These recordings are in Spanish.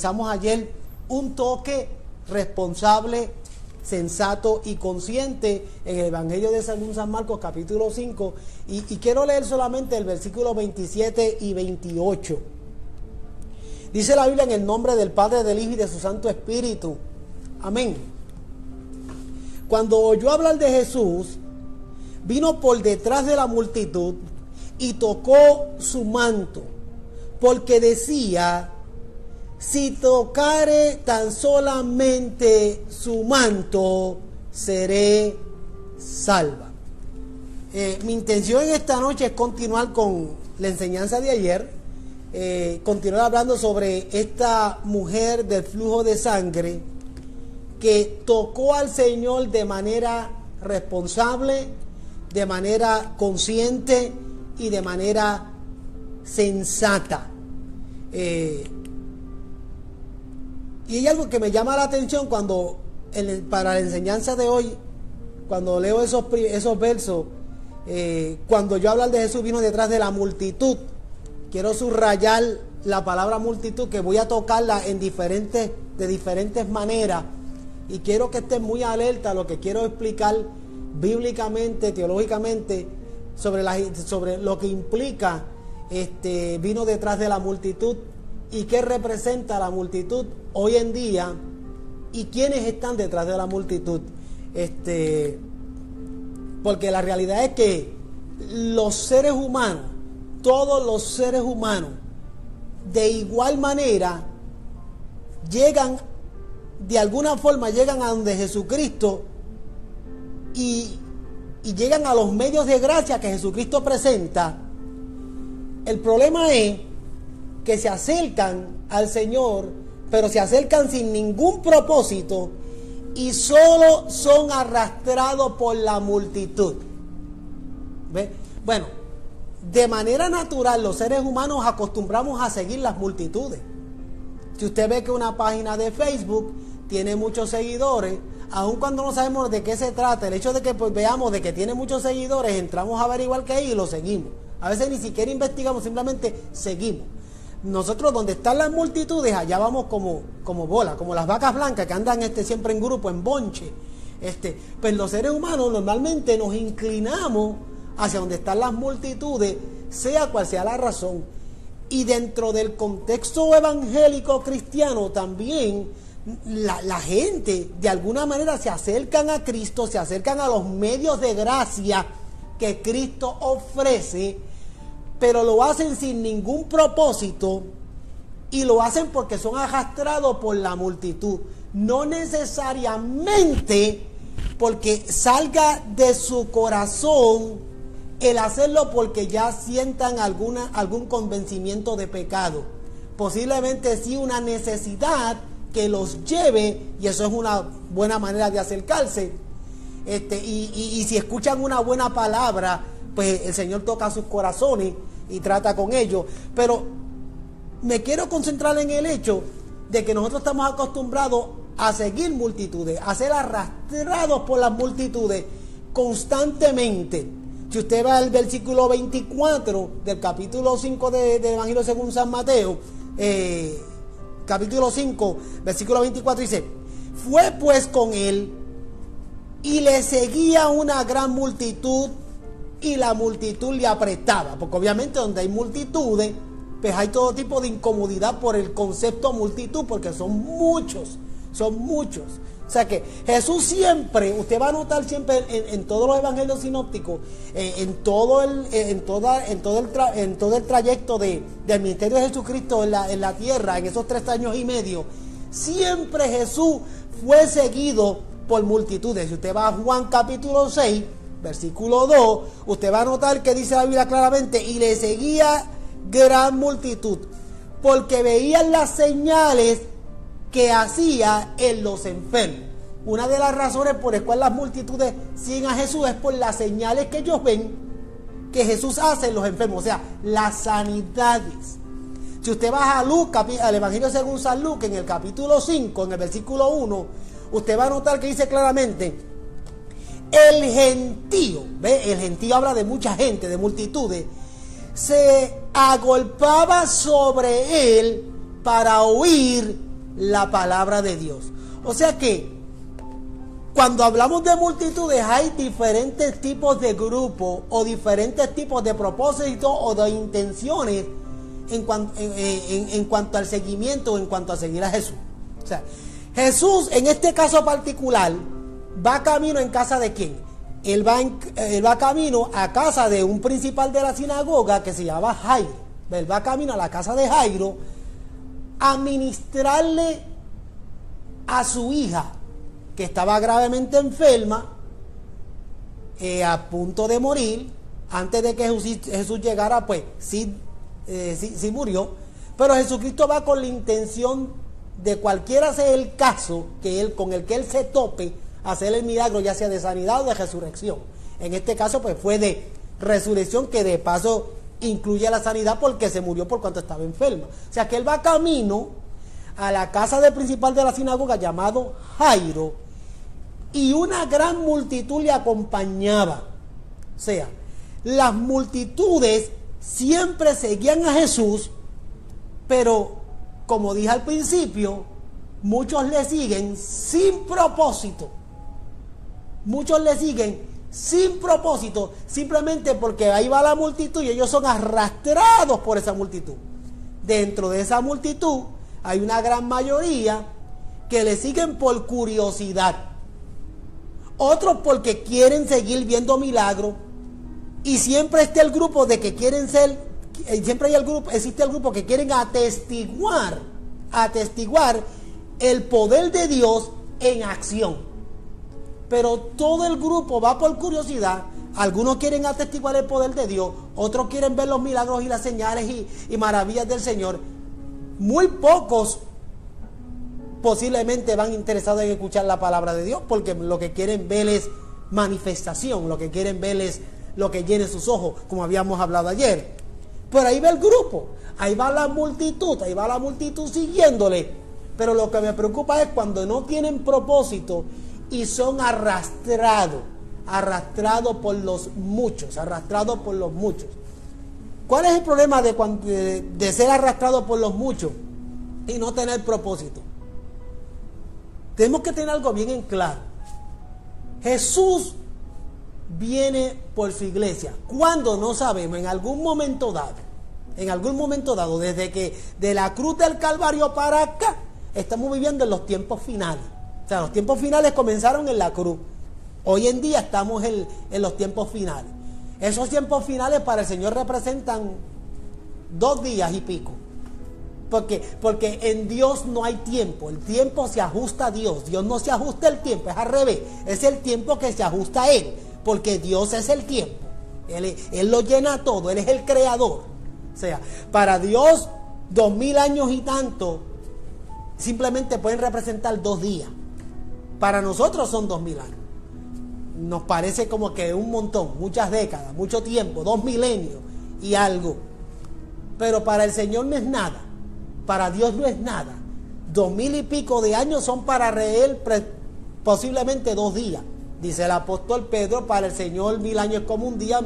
Empezamos ayer un toque responsable, sensato y consciente en el Evangelio de San Marcos capítulo 5 y quiero leer solamente el versículo 27 y 28. Dice la Biblia: en el nombre del Padre, del Hijo y de su Santo Espíritu. Amén. Cuando oyó hablar de Jesús, vino por detrás de la multitud y tocó su manto, porque decía: si tocare tan solamente su manto, seré salva. Mi intención en esta noche es continuar con la enseñanza de ayer, continuar hablando sobre esta mujer del flujo de sangre que tocó al Señor de manera responsable, de manera consciente y de manera sensata. Y hay algo que me llama la atención cuando, para la enseñanza de hoy, cuando leo esos versos, cuando yo hablo de Jesús vino detrás de la multitud. Quiero subrayar la palabra multitud, que voy a tocarla de diferentes maneras. Y quiero que estén muy alerta a lo que quiero explicar bíblicamente, teológicamente, sobre lo que implica vino detrás de la multitud. ¿Y qué representa la multitud hoy en día? ¿Y quiénes están detrás de la multitud? Porque la realidad es que los seres humanos, todos los seres humanos, de igual manera, de alguna forma llegan a donde Jesucristo y llegan a los medios de gracia que Jesucristo presenta. El problema es que se acercan al Señor, pero se acercan sin ningún propósito y solo son arrastrados por la multitud. ¿Ve? Bueno, de manera natural los seres humanos acostumbramos a seguir las multitudes. Si usted ve que una página de Facebook tiene muchos seguidores, aun cuando no sabemos de qué se trata, el hecho de que veamos de que tiene muchos seguidores, entramos a averiguar qué hay y lo seguimos. A veces ni siquiera investigamos, simplemente seguimos. Nosotros, donde están las multitudes, allá vamos como bola, como las vacas blancas que andan siempre en grupo, en bonche. Pues los seres humanos normalmente nos inclinamos hacia donde están las multitudes, sea cual sea la razón. Y dentro del contexto evangélico cristiano también, la gente de alguna manera se acercan a Cristo, se acercan a los medios de gracia que Cristo ofrece, pero lo hacen sin ningún propósito y lo hacen porque son arrastrados por la multitud. No necesariamente porque salga de su corazón el hacerlo porque ya sientan algún convencimiento de pecado. Posiblemente sí una necesidad que los lleve, y eso es una buena manera de acercarse. Y si escuchan una buena palabra, pues el Señor toca sus corazones y trata con ellos. Pero me quiero concentrar en el hecho de que nosotros estamos acostumbrados a seguir multitudes, a ser arrastrados por las multitudes constantemente. Si usted va al versículo 24 del capítulo 5 del Evangelio según San Mateo, capítulo 5, versículo 24, dice: fue pues con él y le seguía una gran multitud, y la multitud le apretaba, porque obviamente donde hay multitudes, pues hay todo tipo de incomodidad por el concepto multitud, porque son muchos. O sea que Jesús siempre, usted va a notar siempre en todos los evangelios sinópticos, en todo el trayecto del ministerio de Jesucristo en la tierra, en esos 3 años y medio, siempre Jesús fue seguido por multitudes. Si usted va a Juan capítulo 6, versículo 2, usted va a notar que dice la Biblia claramente: y le seguía gran multitud, porque veían las señales que hacía en los enfermos. Una de las razones por las cuales las multitudes siguen a Jesús es por las señales que ellos ven que Jesús hace en los enfermos, o sea, las sanidades. Si usted va a Lucas, al Evangelio según San Lucas, en el capítulo 5, en el versículo 1, usted va a notar que dice claramente: el gentío, ¿ve? El gentío habla de mucha gente, de multitudes, se agolpaba sobre él para oír la palabra de Dios. O sea que cuando hablamos de multitudes hay diferentes tipos de grupos o diferentes tipos de propósitos o de intenciones en cuanto al seguimiento, en cuanto a seguir a Jesús. O sea, Jesús en este caso particular va camino en casa de ¿quién? Él va camino a casa de un principal de la sinagoga que se llama Jairo. Él va camino a la casa de Jairo a ministrarle a su hija, que estaba gravemente enferma, a punto de morir. Antes de que Jesús llegara, pues sí murió. Pero Jesucristo va con la intención de cualquiera sea el caso con el que él se tope, hacer el milagro, ya sea de sanidad o de resurrección. En este caso, pues fue de resurrección, que de paso incluye la sanidad porque se murió por cuanto estaba enferma. O sea que él va camino a la casa del principal de la sinagoga llamado Jairo, y una gran multitud le acompañaba. O sea, las multitudes siempre seguían a Jesús, pero como dije al principio, muchos le siguen sin propósito. Muchos le siguen sin propósito, simplemente porque ahí va la multitud y ellos son arrastrados por esa multitud. Dentro de esa multitud hay una gran mayoría que le siguen por curiosidad, otros porque quieren seguir viendo milagros, y siempre está el grupo de que quieren existe el grupo que quieren atestiguar el poder de Dios en acción. Pero todo el grupo va por curiosidad. Algunos quieren atestiguar el poder de Dios, otros quieren ver los milagros y las señales y maravillas del Señor. Muy pocos posiblemente van interesados en escuchar la palabra de Dios, porque lo que quieren ver es manifestación, lo que quieren ver es lo que llene sus ojos, como habíamos hablado ayer. Pero ahí va el grupo, ahí va la multitud siguiéndole. Pero lo que me preocupa es cuando no tienen propósito y son arrastrados por los muchos, ¿Cuál es el problema de ser arrastrado por los muchos y no tener propósito? Tenemos que tener algo bien en claro. Jesús viene por su iglesia. ¿Cuándo? No sabemos. En algún momento dado, desde que de la cruz del Calvario para acá, estamos viviendo en los tiempos finales. O sea, los tiempos finales comenzaron en la cruz. Hoy en día estamos en los tiempos finales. Esos tiempos finales para el Señor representan 2 días y pico. Porque en Dios no hay tiempo. El tiempo se ajusta a Dios. Dios no se ajusta al tiempo, es al revés. Es el tiempo que se ajusta a Él. Porque Dios es el tiempo. Él lo llena todo. Él es el creador. O sea, para Dios 2000 años y tanto simplemente pueden representar 2 días. Para nosotros son 2000 años. Nos parece como que un montón, muchas décadas, mucho tiempo, 2 milenios y algo. Pero para el Señor no es nada. Para Dios no es nada. 2000 y pico de años son para Él posiblemente 2 días. Dice el apóstol Pedro, para el Señor 1000 años es como un día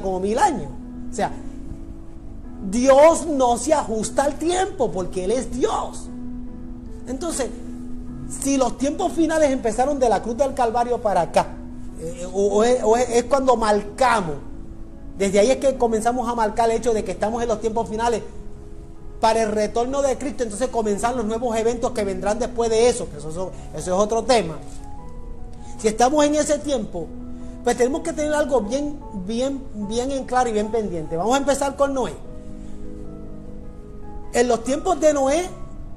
como 1000 años. O sea, Dios no se ajusta al tiempo porque Él es Dios. Entonces, si los tiempos finales empezaron de la cruz del Calvario para acá, es cuando marcamos, desde ahí es que comenzamos a marcar el hecho de que estamos en los tiempos finales para el retorno de Cristo. Entonces comenzar los nuevos eventos que vendrán después de eso, que eso es otro tema. Si estamos en ese tiempo, pues tenemos que tener algo bien en claro y bien pendiente. Vamos a empezar con Noé. En los tiempos de Noé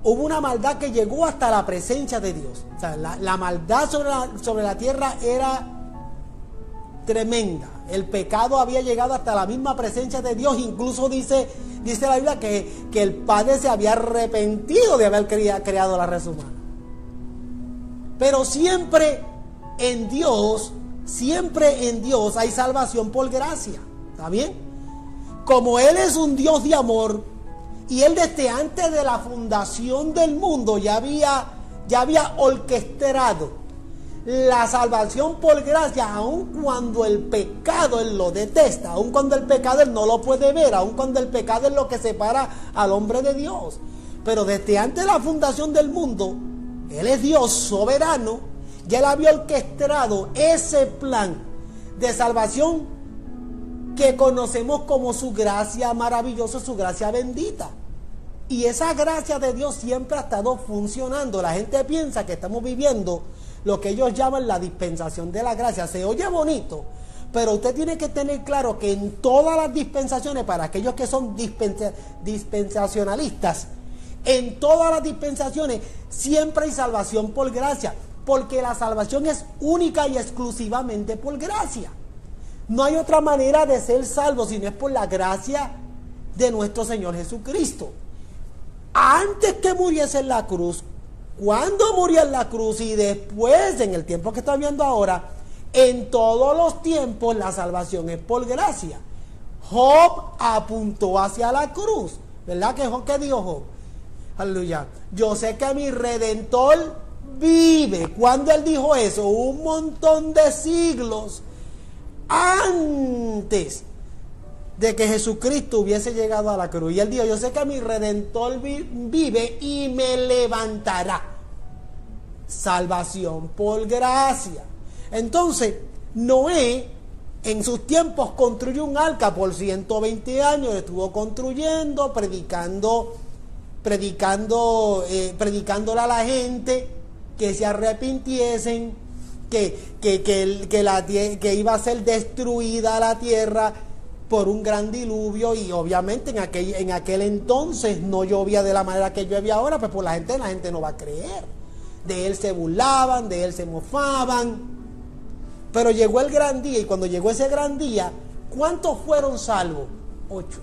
hubo una maldad que llegó hasta la presencia de Dios. O sea, la maldad sobre la tierra era tremenda. El pecado había llegado hasta la misma presencia de Dios. Incluso dice la Biblia que el Padre se había arrepentido de haber creado la raza humana. Pero siempre en Dios hay salvación por gracia. ¿Está bien? Como Él es un Dios de amor, y Él desde antes de la fundación del mundo ya había orquestado la salvación por gracia, aun cuando el pecado Él lo detesta, aun cuando el pecado Él no lo puede ver, aun cuando el pecado es lo que separa al hombre de Dios. Pero desde antes de la fundación del mundo, Él es Dios soberano, y Él había orquestado ese plan de salvación que conocemos como su gracia maravillosa, su gracia bendita. Y esa gracia de Dios siempre ha estado funcionando. La gente piensa que estamos viviendo lo que ellos llaman la dispensación de la gracia. Se oye bonito, pero usted tiene que tener claro que en todas las dispensaciones, para aquellos que son dispensacionalistas, en todas las dispensaciones siempre hay salvación por gracia, porque la salvación es única y exclusivamente por gracia. No hay otra manera de ser salvo si no es por la gracia de nuestro Señor Jesucristo. Antes que muriese en la cruz, cuando murió en la cruz y después, en el tiempo que está viendo ahora, en todos los tiempos la salvación es por gracia. Job apuntó hacia la cruz, ¿verdad? ¿Qué dijo Job? Aleluya. Yo sé que mi Redentor vive. ¿Cuándo él dijo eso? Un montón de siglos antes de que Jesucristo hubiese llegado a la cruz. Y él dijo, yo sé que mi Redentor vive y me levantará. Salvación por gracia. Entonces, Noé en sus tiempos construyó un arca por 120 años, estuvo construyendo, predicándole a la gente que se arrepintiesen, que iba a ser destruida la tierra por un gran diluvio. Y obviamente en aquel entonces no llovía de la manera que llueve ahora, pues por la gente no va a creer. De él se burlaban, de él se mofaban. Pero llegó el gran día, y cuando llegó ese gran día, ¿cuántos fueron salvos? 8.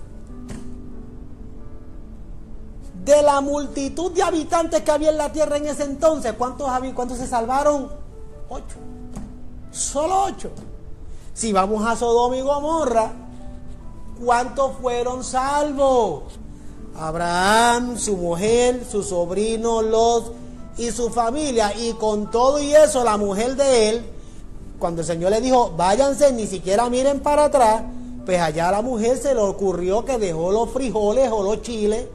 De la multitud de habitantes que había en la tierra en ese entonces, ¿cuántos se salvaron? 8. Solo 8. Si vamos a Sodoma y Gomorra, ¿cuántos fueron salvos? Abraham, su mujer, su sobrino Lot y su familia. Y con todo y eso, la mujer de él, cuando el Señor le dijo, váyanse, ni siquiera miren para atrás, pues allá a la mujer se le ocurrió que dejó los frijoles o los chiles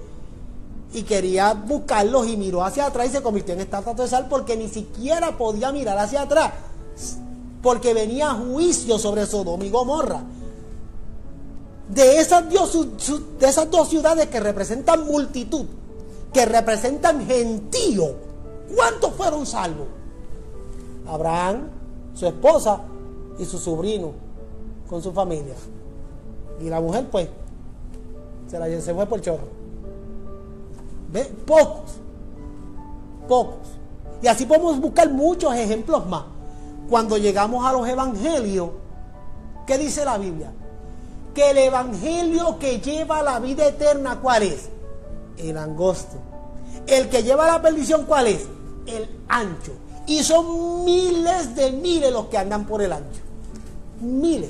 y quería buscarlos, y miró hacia atrás y se convirtió en estatua de sal, porque ni siquiera podía mirar hacia atrás, porque venía juicio sobre Sodoma y Gomorra. De esas dos ciudades que representan multitud, que representan gentío, ¿cuántos fueron salvos? Abraham, su esposa y su sobrino con su familia. Y la mujer, pues, se fue por chorro. ¿Ve? Pocos. Y así podemos buscar muchos ejemplos más. Cuando llegamos a los evangelios, ¿qué dice la Biblia? Que el evangelio que lleva a la vida eterna, ¿cuál es? El angosto. El que lleva a la perdición, ¿cuál es? El ancho. Y son miles de miles los que andan por el ancho. Miles.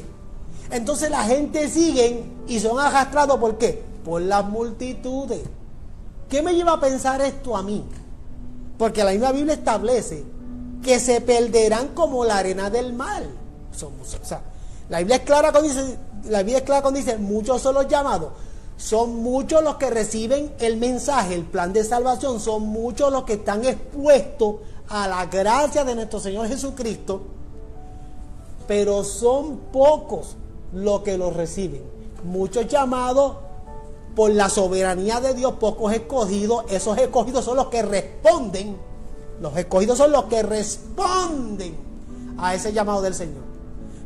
Entonces la gente sigue y son arrastrados, ¿por qué? Por las multitudes. ¿Qué me lleva a pensar esto a mí? Porque la misma Biblia establece que se perderán como la arena del mar. La Biblia es clara cuando dice, muchos son los llamados. Son muchos los que reciben el mensaje, el plan de salvación. Son muchos los que están expuestos a la gracia de nuestro Señor Jesucristo, pero son pocos los que los reciben. Muchos llamados por la soberanía de Dios, pocos escogidos. Esos escogidos son los que responden. Los escogidos son los que responden a ese llamado del Señor.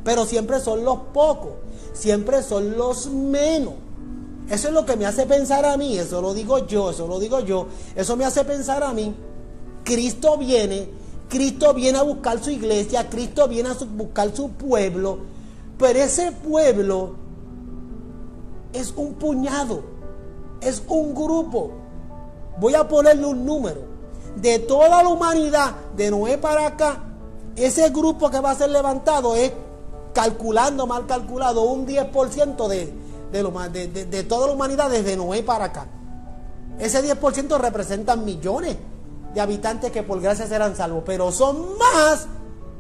Pero siempre son los pocos, siempre son los menos. Eso es lo que me hace pensar a mí, eso lo digo yo, eso me hace pensar a mí. Cristo viene a buscar su iglesia, Cristo viene a buscar su pueblo, pero ese pueblo es un puñado, es un grupo. Voy a ponerle un número. De toda la humanidad, de Noé para acá, ese grupo que va a ser levantado es, mal calculado, un 10% de toda la humanidad desde Noé para acá. Ese 10% representan millones de habitantes que por gracia serán salvos, pero son más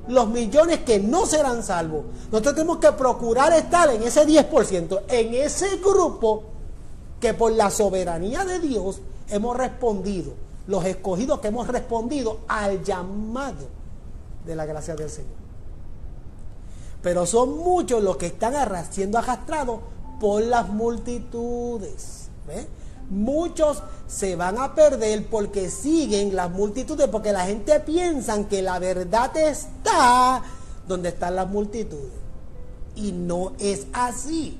los millones que no serán salvos. Nosotros tenemos que procurar estar en ese 10%, en ese grupo que por la soberanía de Dios hemos respondido, los escogidos que hemos respondido al llamado de la gracia del Señor. Pero son muchos los que están siendo arrastrados por las multitudes. ¿Ve? Muchos se van a perder porque siguen las multitudes, porque la gente piensa que la verdad está donde están las multitudes. Y no es así.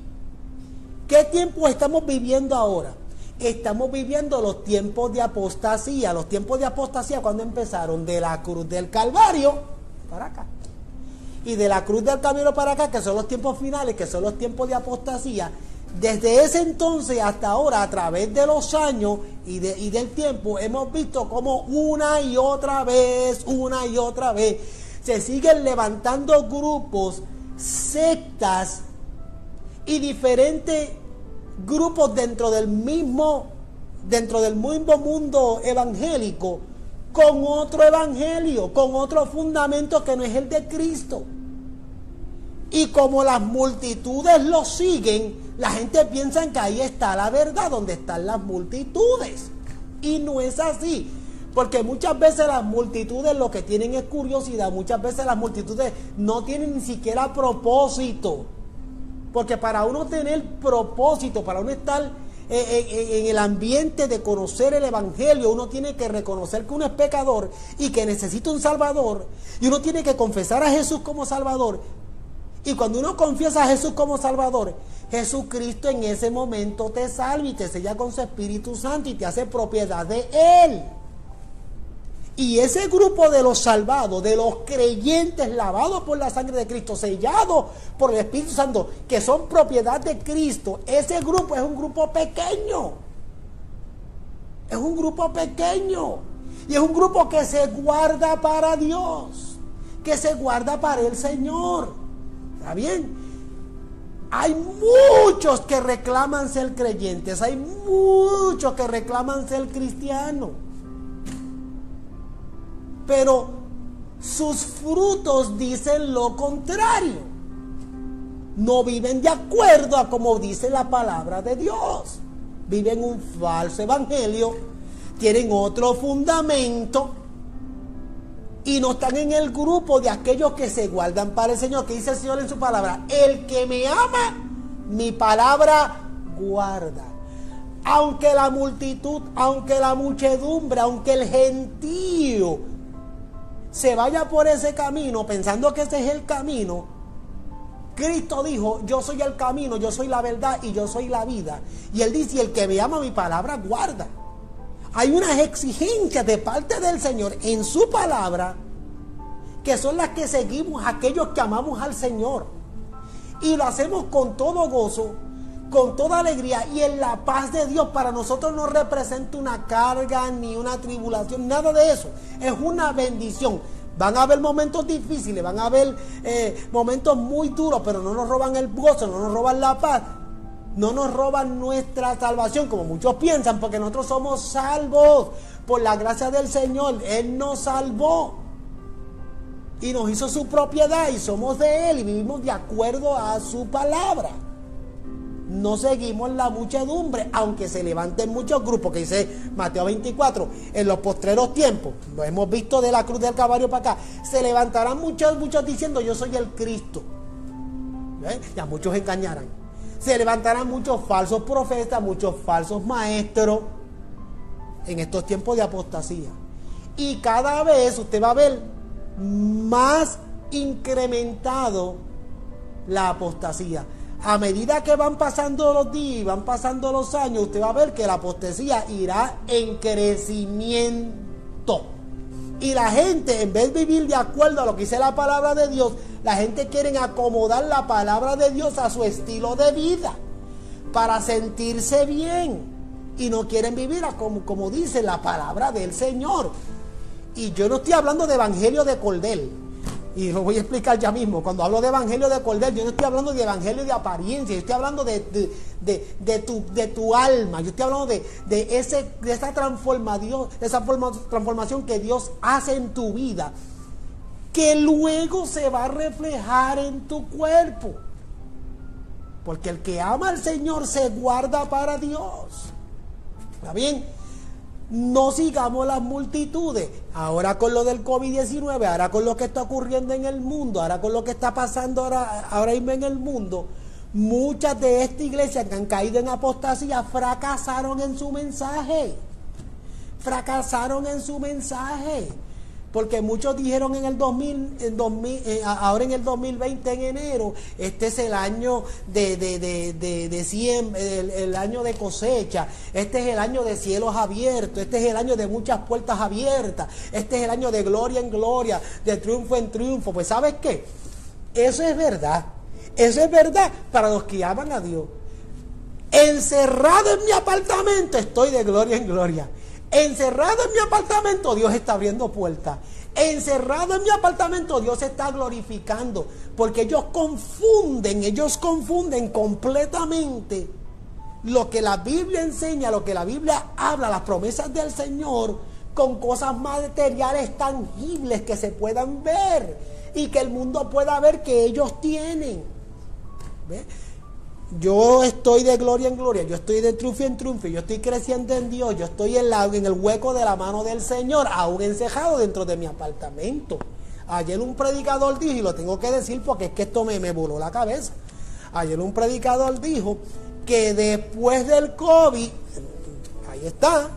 ¿Qué tiempo estamos viviendo ahora? Estamos viviendo los tiempos de apostasía. Los tiempos de apostasía, ¿cuándo empezaron? De la cruz del Calvario para acá. Y de la cruz del Calvario para acá, que son los tiempos finales, que son los tiempos de apostasía. Desde ese entonces hasta ahora, a través de los años y del tiempo, hemos visto cómo una y otra vez, se siguen levantando grupos, sectas y diferentes grupos dentro del mismo mundo evangélico, con otro evangelio, con otro fundamento que no es el de Cristo. Y como las multitudes lo siguen, la gente piensa que ahí está la verdad, donde están las multitudes. Y no es así. Porque muchas veces las multitudes lo que tienen es curiosidad. Muchas veces las multitudes no tienen ni siquiera propósito. Porque para uno tener propósito, para uno estar en el ambiente de conocer el evangelio, uno tiene que reconocer que uno es pecador y que necesita un salvador. Y uno tiene que confesar a Jesús como salvador. Y cuando uno confiesa a Jesús como salvador, Jesucristo en ese momento te salva y te sella con su Espíritu Santo y te hace propiedad de Él. Y ese grupo de los salvados, de los creyentes lavados por la sangre de Cristo, sellados por el Espíritu Santo, que son propiedad de Cristo, ese grupo es un grupo pequeño. Es un grupo pequeño. Y es un grupo que se guarda para Dios, que se guarda para el Señor. ¿Está bien? Hay muchos que reclaman ser creyentes, hay muchos que reclaman ser cristianos. Pero sus frutos dicen lo contrario. No viven de acuerdo a como dice la palabra de Dios. Viven un falso evangelio, tienen otro fundamento y no están en el grupo de aquellos que se guardan para el Señor. Que dice el Señor en su palabra: el que me ama, mi palabra guarda. Aunque la multitud, aunque la muchedumbre, aunque el gentío se vaya por ese camino pensando que ese es el camino, Cristo dijo: yo soy el camino, yo soy la verdad y yo soy la vida. Y Él dice: el que me ama, mi palabra guarda. Hay unas exigencias de parte del Señor en su palabra que son las que seguimos aquellos que amamos al Señor. Y lo hacemos con todo gozo, con toda alegría y en la paz de Dios. Para nosotros no representa una carga ni una tribulación, nada de eso. Es una bendición. Van a haber momentos difíciles, van a haber momentos muy duros, pero no nos roban el gozo, no nos roban la paz, no nos roban nuestra salvación, como muchos piensan, porque nosotros somos salvos por la gracia del Señor. Él nos salvó y nos hizo su propiedad y somos de Él y vivimos de acuerdo a su palabra. No seguimos la muchedumbre, aunque se levanten muchos grupos, que dice Mateo 24, en los postreros tiempos, lo hemos visto de la cruz del Calvario para acá, se levantarán muchos diciendo: yo soy el Cristo. Ya muchos engañarán. Se levantarán muchos falsos profetas, muchos falsos maestros en estos tiempos de apostasía. Y cada vez usted va a ver más incrementado la apostasía. A medida que van pasando los días y van pasando los años, usted va a ver que la apostasía irá en crecimiento. Y la gente, en vez de vivir de acuerdo a lo que dice la palabra de Dios, la gente quiere acomodar la palabra de Dios a su estilo de vida para sentirse bien. Y no quieren vivir como dice la palabra del Señor. Y yo no estoy hablando de evangelio de cordel. Y lo voy a explicar ya mismo. Cuando hablo de evangelio de cordel, yo no estoy hablando de evangelio de apariencia. Yo estoy hablando de tu alma. Yo estoy hablando de esa transformación que Dios hace en tu vida, que luego se va a reflejar en tu cuerpo. Porque el que ama al Señor se guarda para Dios. ¿Está bien? No sigamos las multitudes. Ahora con lo del COVID-19, ahora con lo que está ocurriendo en el mundo, ahora con lo que está pasando ahora mismo en el mundo, muchas de estas iglesias que han caído en apostasía fracasaron en su mensaje. Fracasaron en su mensaje. Porque muchos dijeron en el 2000, ahora en el 2020 en enero, este es el año de siembra, el año de cosecha, este es el año de cielos abiertos, este es el año de muchas puertas abiertas, este es el año de gloria en gloria, de triunfo en triunfo. Pues ¿sabes qué? Eso es verdad para los que aman a Dios. Encerrado en mi apartamento estoy de gloria en gloria. Encerrado en mi apartamento, Dios está abriendo puertas. Encerrado en mi apartamento, Dios está glorificando. Porque ellos confunden completamente lo que la Biblia enseña, lo que la Biblia habla, las promesas del Señor, con cosas materiales tangibles que se puedan ver y que el mundo pueda ver que ellos tienen. ¿Ves? Yo estoy de gloria en gloria, yo estoy de triunfo en triunfo, yo estoy creciendo en Dios, yo estoy en el hueco de la mano del Señor, aún encejado dentro de mi apartamento. Ayer un predicador dijo, y lo tengo que decir porque es que esto me voló la cabeza. Ayer un predicador dijo que después del COVID, ahí está,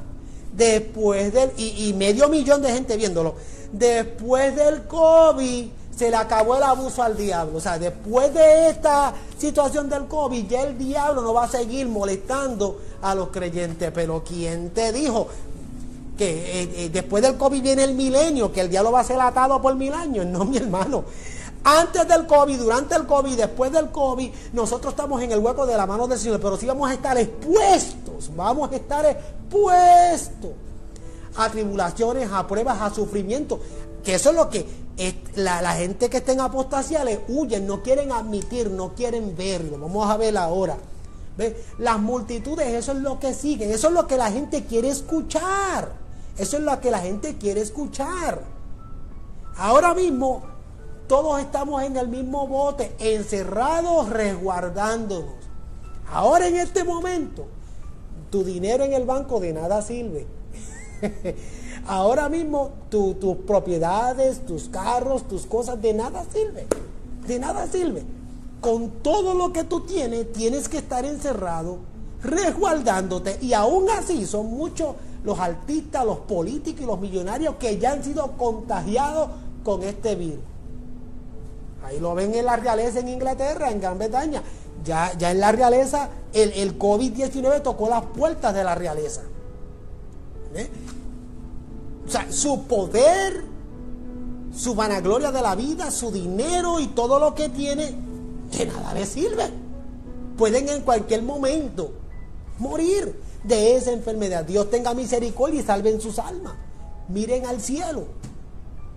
después y 500,000 de gente viéndolo, después del COVID se le acabó el abuso al diablo. O sea, después de esta situación del COVID, ya el diablo no va a seguir molestando a los creyentes. Pero ¿quién te dijo que después del COVID viene el milenio, que el diablo va a ser atado por 1000 años? No, mi hermano. Antes del COVID, durante el COVID, después del COVID, nosotros estamos en el hueco de la mano del Señor, pero sí vamos a estar expuestos a tribulaciones, a pruebas, a sufrimiento. Que eso es lo que la gente que está en apostasía le huyen, no quieren admitir, no quieren verlo. Vamos a ver ahora. ¿Ves? Las multitudes, eso es lo que siguen, eso es lo que la gente quiere escuchar. Eso es lo que la gente quiere escuchar. Ahora mismo, todos estamos en el mismo bote, encerrados, resguardándonos. Ahora en este momento, tu dinero en el banco de nada sirve. Ahora mismo tus propiedades, tus carros, tus cosas de nada sirven. De nada sirve. Con todo lo que tú tienes que estar encerrado, resguardándote. Y aún así son muchos los artistas, los políticos y los millonarios que ya han sido contagiados con este virus. Ahí lo ven en la realeza en Inglaterra, en Gran Bretaña. Ya en la realeza el COVID-19 tocó las puertas de la realeza. O sea, su poder, su vanagloria de la vida, su dinero y todo lo que tiene, de nada le sirve. Pueden en cualquier momento morir de esa enfermedad. Dios tenga misericordia y salven sus almas. Miren al cielo.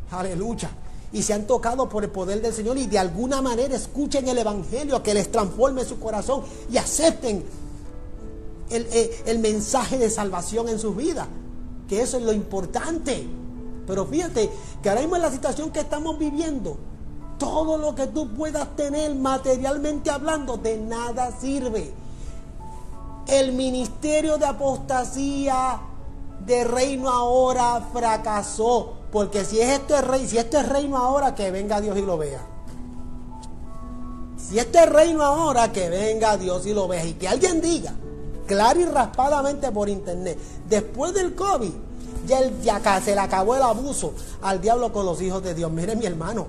Aleluya. Y se han tocado por el poder del Señor y de alguna manera escuchen el evangelio que les transforme su corazón y acepten el mensaje de salvación en sus vidas. Que eso es lo importante. Pero fíjate que ahora mismo en la situación que estamos viviendo, todo lo que tú puedas tener materialmente hablando de nada sirve. El ministerio de apostasía de reino ahora fracasó, porque si esto es reino ahora, que venga Dios y lo vea. Si esto es reino ahora, que venga Dios y lo vea. Y que alguien diga claro y raspadamente por internet, después del COVID ya se le acabó el abuso al diablo con los hijos de Dios. Mire, mi hermano,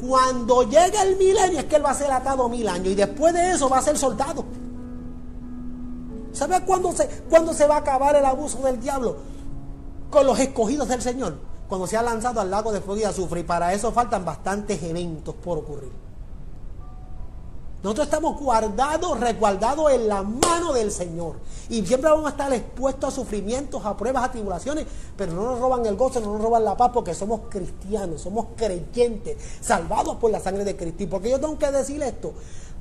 cuando llegue el milenio es que él va a ser atado 1000 años y después de eso va a ser soltado. ¿Sabe cuándo se va a acabar el abuso del diablo? Con los escogidos del Señor, cuando se ha lanzado al lago de fuego y azufre. Y para eso faltan bastantes eventos por ocurrir. Nosotros estamos resguardados en la mano del Señor. Y siempre vamos a estar expuestos a sufrimientos, a pruebas, a tribulaciones. Pero no nos roban el gozo, no nos roban la paz, porque somos cristianos, somos creyentes, salvados por la sangre de Cristo. ¿Y por qué yo tengo que decir esto?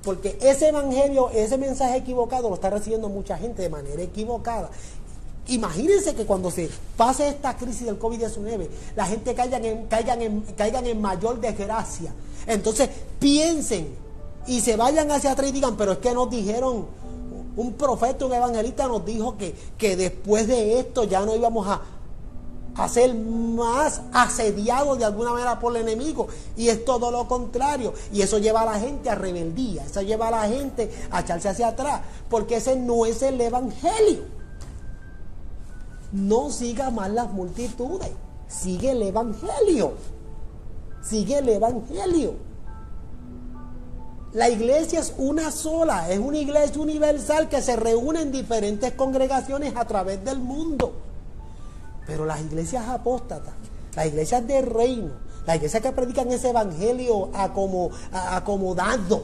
Porque ese evangelio, ese mensaje equivocado lo está recibiendo mucha gente de manera equivocada. Imagínense que cuando se pase esta crisis del COVID-19, la gente caigan en mayor desgracia. Entonces piensen y se vayan hacia atrás y digan, pero es que nos dijeron Un profeta, un evangelista nos dijo que después de esto ya no íbamos a ser más asediados de alguna manera por el enemigo, y es todo lo contrario, y eso lleva a la gente a rebeldía, eso lleva a la gente a echarse hacia atrás, porque ese no es el evangelio. No siga más las multitudes, sigue el evangelio, sigue el evangelio. La iglesia es una sola, es una iglesia universal que se reúne en diferentes congregaciones a través del mundo. Pero las iglesias apóstatas, las iglesias del reino, las iglesias que predican ese evangelio acomodado,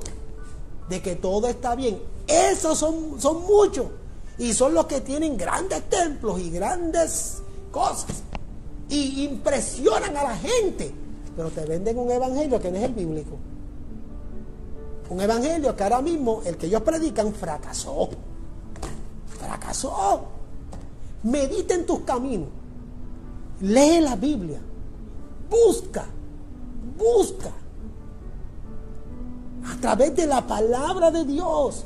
de que todo está bien, esos son muchos. Y son los que tienen grandes templos y grandes cosas. Y impresionan a la gente. Pero te venden un evangelio que no es el bíblico. Un evangelio que ahora mismo el que ellos predican fracasó. Fracasó. Medita en tus caminos. Lee la Biblia. Busca. A través de la palabra de Dios.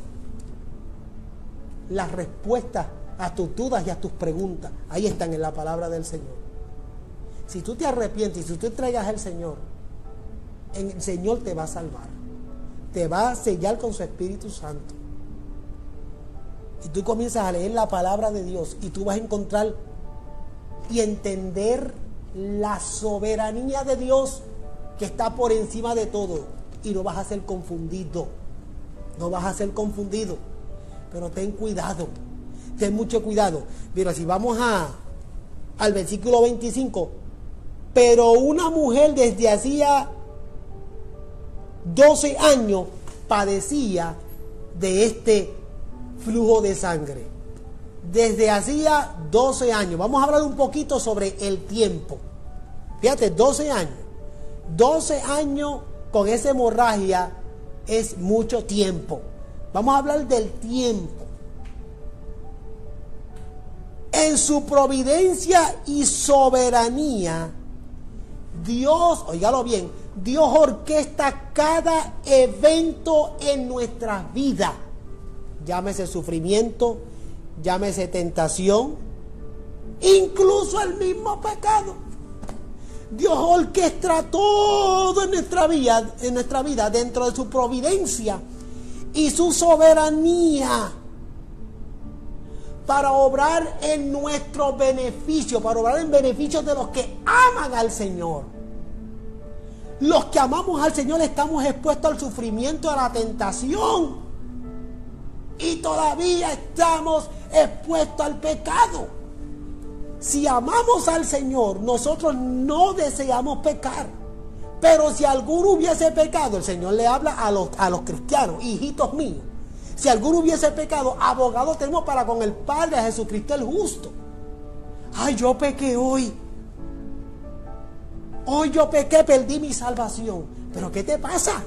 Las respuestas a tus dudas y a tus preguntas. Ahí están en la palabra del Señor. Si tú te arrepientes y si tú entregas al Señor, el Señor te va a salvar. Te va a sellar con su Espíritu Santo. Y tú comienzas a leer la palabra de Dios y tú vas a encontrar y entender la soberanía de Dios que está por encima de todo. Y no vas a ser confundido. No vas a ser confundido. Pero ten cuidado. Ten mucho cuidado. Mira, si vamos al versículo 25. Pero una mujer desde hacía 12 años padecía de este flujo de sangre. Desde hacía 12 años. Vamos a hablar un poquito sobre el tiempo. Fíjate, 12 años. 12 años con esa hemorragia es mucho tiempo. Vamos a hablar del tiempo. En su providencia y soberanía, Dios, óigalo bien, Dios orquesta cada evento en nuestras vidas. Llámese sufrimiento, llámese tentación, incluso el mismo pecado. Dios orquestra todo en nuestra vida dentro de su providencia y su soberanía para obrar en nuestro beneficio, para obrar en beneficio de los que aman al Señor. Los que amamos al Señor estamos expuestos al sufrimiento, a la tentación, y todavía estamos expuestos al pecado. Si amamos al Señor, nosotros no deseamos pecar. Pero si alguno hubiese pecado, el Señor le habla a los cristianos, hijitos míos. Si alguno hubiese pecado, abogado tenemos para con el Padre, a Jesucristo el justo. Ay, yo pequé hoy. Hoy yo pequé, perdí mi salvación. ¿Pero qué te pasa?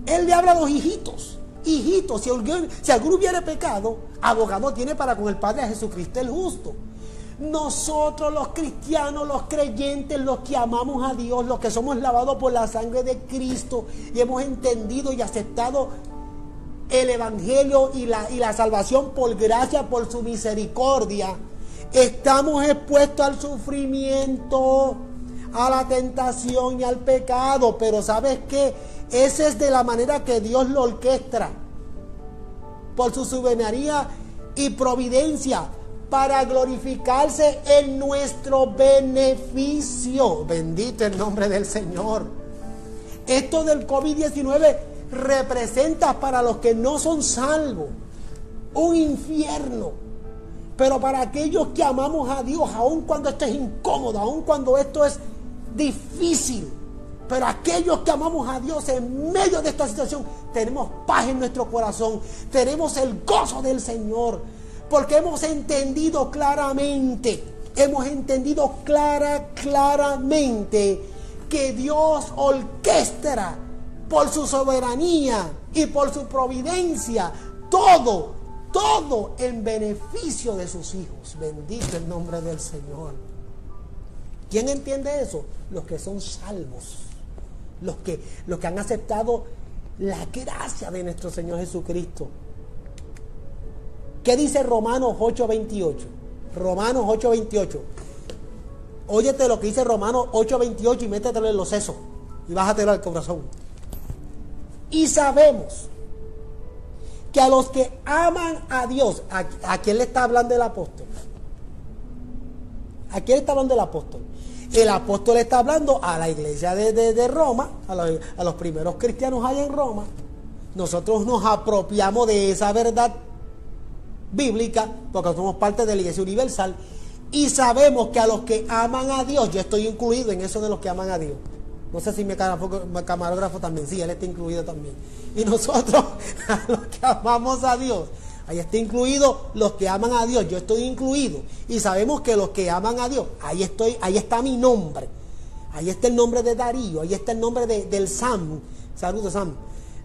Él le habla a los hijitos. Hijitos, si alguno hubiera pecado, abogado tiene para con el Padre, a Jesucristo el justo. Nosotros los cristianos, los creyentes, los que amamos a Dios, los que somos lavados por la sangre de Cristo y hemos entendido y aceptado el evangelio y la salvación por gracia, por su misericordia, estamos expuestos al sufrimiento, a la tentación y al pecado. Pero ¿sabes qué? Esa es de la manera que Dios lo orquestra, por su soberanía y providencia, para glorificarse en nuestro beneficio. Bendito el nombre del Señor. Esto del COVID-19 representa para los que no son salvos un infierno. Pero para aquellos que amamos a Dios, aun cuando esto es incómodo, aun cuando esto es difícil, pero aquellos que amamos a Dios en medio de esta situación, tenemos paz en nuestro corazón, tenemos el gozo del Señor, porque hemos entendido claramente claramente que Dios orquestra por su soberanía y por su providencia todo en beneficio de sus hijos. Bendito el nombre del Señor. ¿Quién entiende eso? Los que son salvos, los que han aceptado la gracia de nuestro Señor Jesucristo. ¿Qué dice Romanos 8:28? Romanos 8:28. Óyete lo que dice Romanos 8:28 y métetelo en los sesos y bájatelo al corazón. Y sabemos que a los que aman a Dios, ¿a quién le está hablando el apóstol? ¿A quién le está hablando el apóstol? El apóstol está hablando a la iglesia de Roma, a los primeros cristianos allá en Roma. Nosotros nos apropiamos de esa verdad bíblica porque somos parte de la iglesia universal y sabemos que a los que aman a Dios, yo estoy incluido en eso de los que aman a Dios. No sé si mi camarógrafo también, sí, él está incluido también. Y nosotros, a los que amamos a Dios, ahí está incluido los que aman a Dios, yo estoy incluido. Y sabemos que los que aman a Dios, ahí está mi nombre. Ahí está el nombre de Darío, ahí está el nombre del Sam. Saludos, Sam.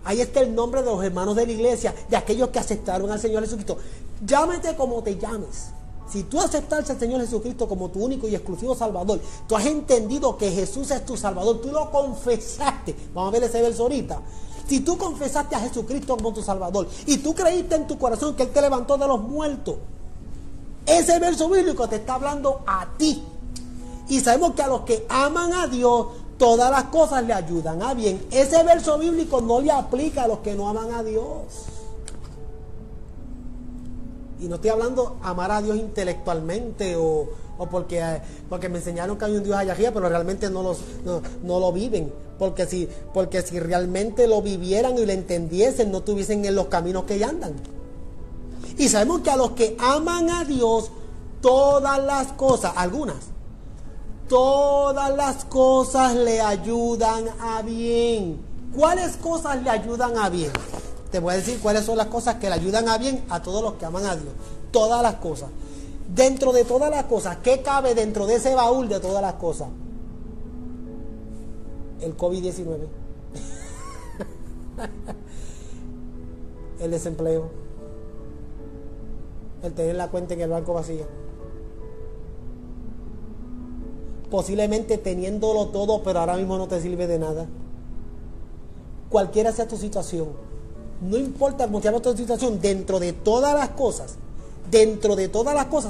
Ahí está el nombre de los hermanos de la iglesia, de aquellos que aceptaron al Señor Jesucristo. Llámate como te llames. Si tú aceptaste al Señor Jesucristo como tu único y exclusivo Salvador, tú has entendido que Jesús es tu Salvador, tú lo confesaste. Vamos a ver ese verso ahorita. Si tú confesaste a Jesucristo como tu Salvador y tú creíste en tu corazón que Él te levantó de los muertos, ese verso bíblico te está hablando a ti. Y sabemos que a los que aman a Dios, todas las cosas le ayudan a bien. Ese verso bíblico no le aplica a los que no aman a Dios. Y no estoy hablando amar a Dios intelectualmente o porque me enseñaron que hay un Dios allá arriba, pero realmente no lo viven. Porque si realmente lo vivieran y lo entendiesen, no tuviesen en los caminos que andan. Y sabemos que a los que aman a Dios, todas las cosas, todas las cosas le ayudan a bien. ¿Cuáles cosas le ayudan a bien? Te voy a decir cuáles son las cosas que le ayudan a bien a todos los que aman a Dios. Todas las cosas. Dentro de todas las cosas, ¿qué cabe dentro de ese baúl de todas las cosas? El COVID-19. El desempleo. El tener la cuenta en el banco vacía. Posiblemente teniéndolo todo, pero ahora mismo no te sirve de nada. Cualquiera sea tu situación. No importa cómo sea tu situación, dentro de todas las cosas,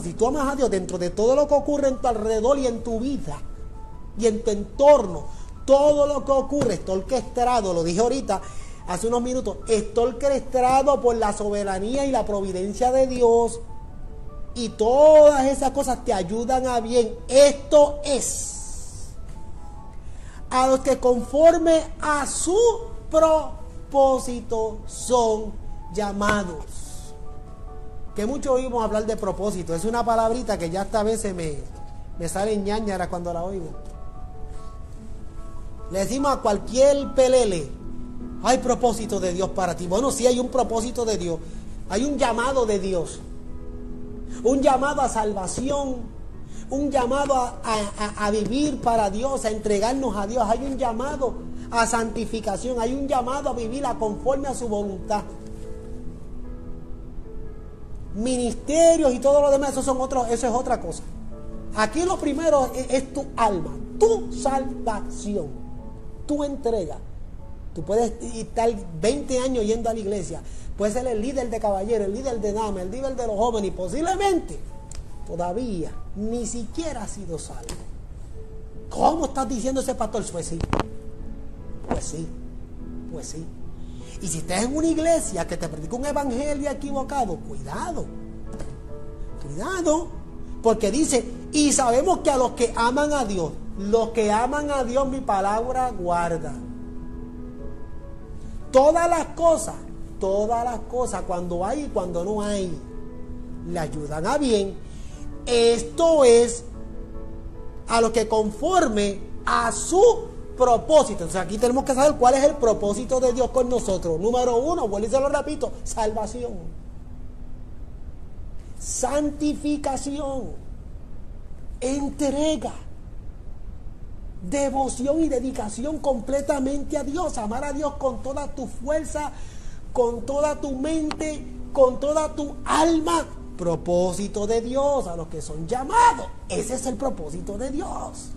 si tú amas a Dios, dentro de todo lo que ocurre en tu alrededor y en tu vida y en tu entorno, todo lo que ocurre está orquestado, lo dije ahorita, hace unos minutos, está orquestado por la soberanía y la providencia de Dios, y todas esas cosas te ayudan a bien. Esto es a los que conforme a su propósito son llamados. Que mucho oímos hablar de propósito. Es una palabrita que ya hasta a veces me sale ñañara cuando la oigo. Le decimos a cualquier pelele: hay propósito de Dios para ti. Bueno, sí hay un propósito de Dios. Hay un llamado de Dios. Un llamado a salvación. Un llamado a vivir para Dios, a entregarnos a Dios. Hay un llamado a santificación, hay un llamado a vivir conforme a su voluntad. Ministerios y todo lo demás, eso es otra cosa. Aquí lo primero es tu alma, tu salvación, tu entrega. Tú puedes estar 20 años yendo a la iglesia, puedes ser el líder de caballeros, el líder de damas, el líder de los jóvenes, y posiblemente todavía ni siquiera has sido salvo. ¿Cómo estás diciendo ese pastor? Pues sí. Pues sí. Y si estás en una iglesia que te predica un evangelio equivocado, cuidado, porque dice: y sabemos que a los que aman a Dios, mi palabra guarda. Todas las cosas, cuando hay y cuando no hay, le ayudan a bien. Esto es a los que conforme a su propósito. Entonces aquí tenemos que saber cuál es el propósito de Dios con nosotros. Número 1, vuelvo y se lo repito: salvación, santificación, entrega, devoción y dedicación completamente a Dios. Amar a Dios con toda tu fuerza, con toda tu mente, con toda tu alma. Propósito de Dios a los que son llamados. Ese es el propósito de Dios.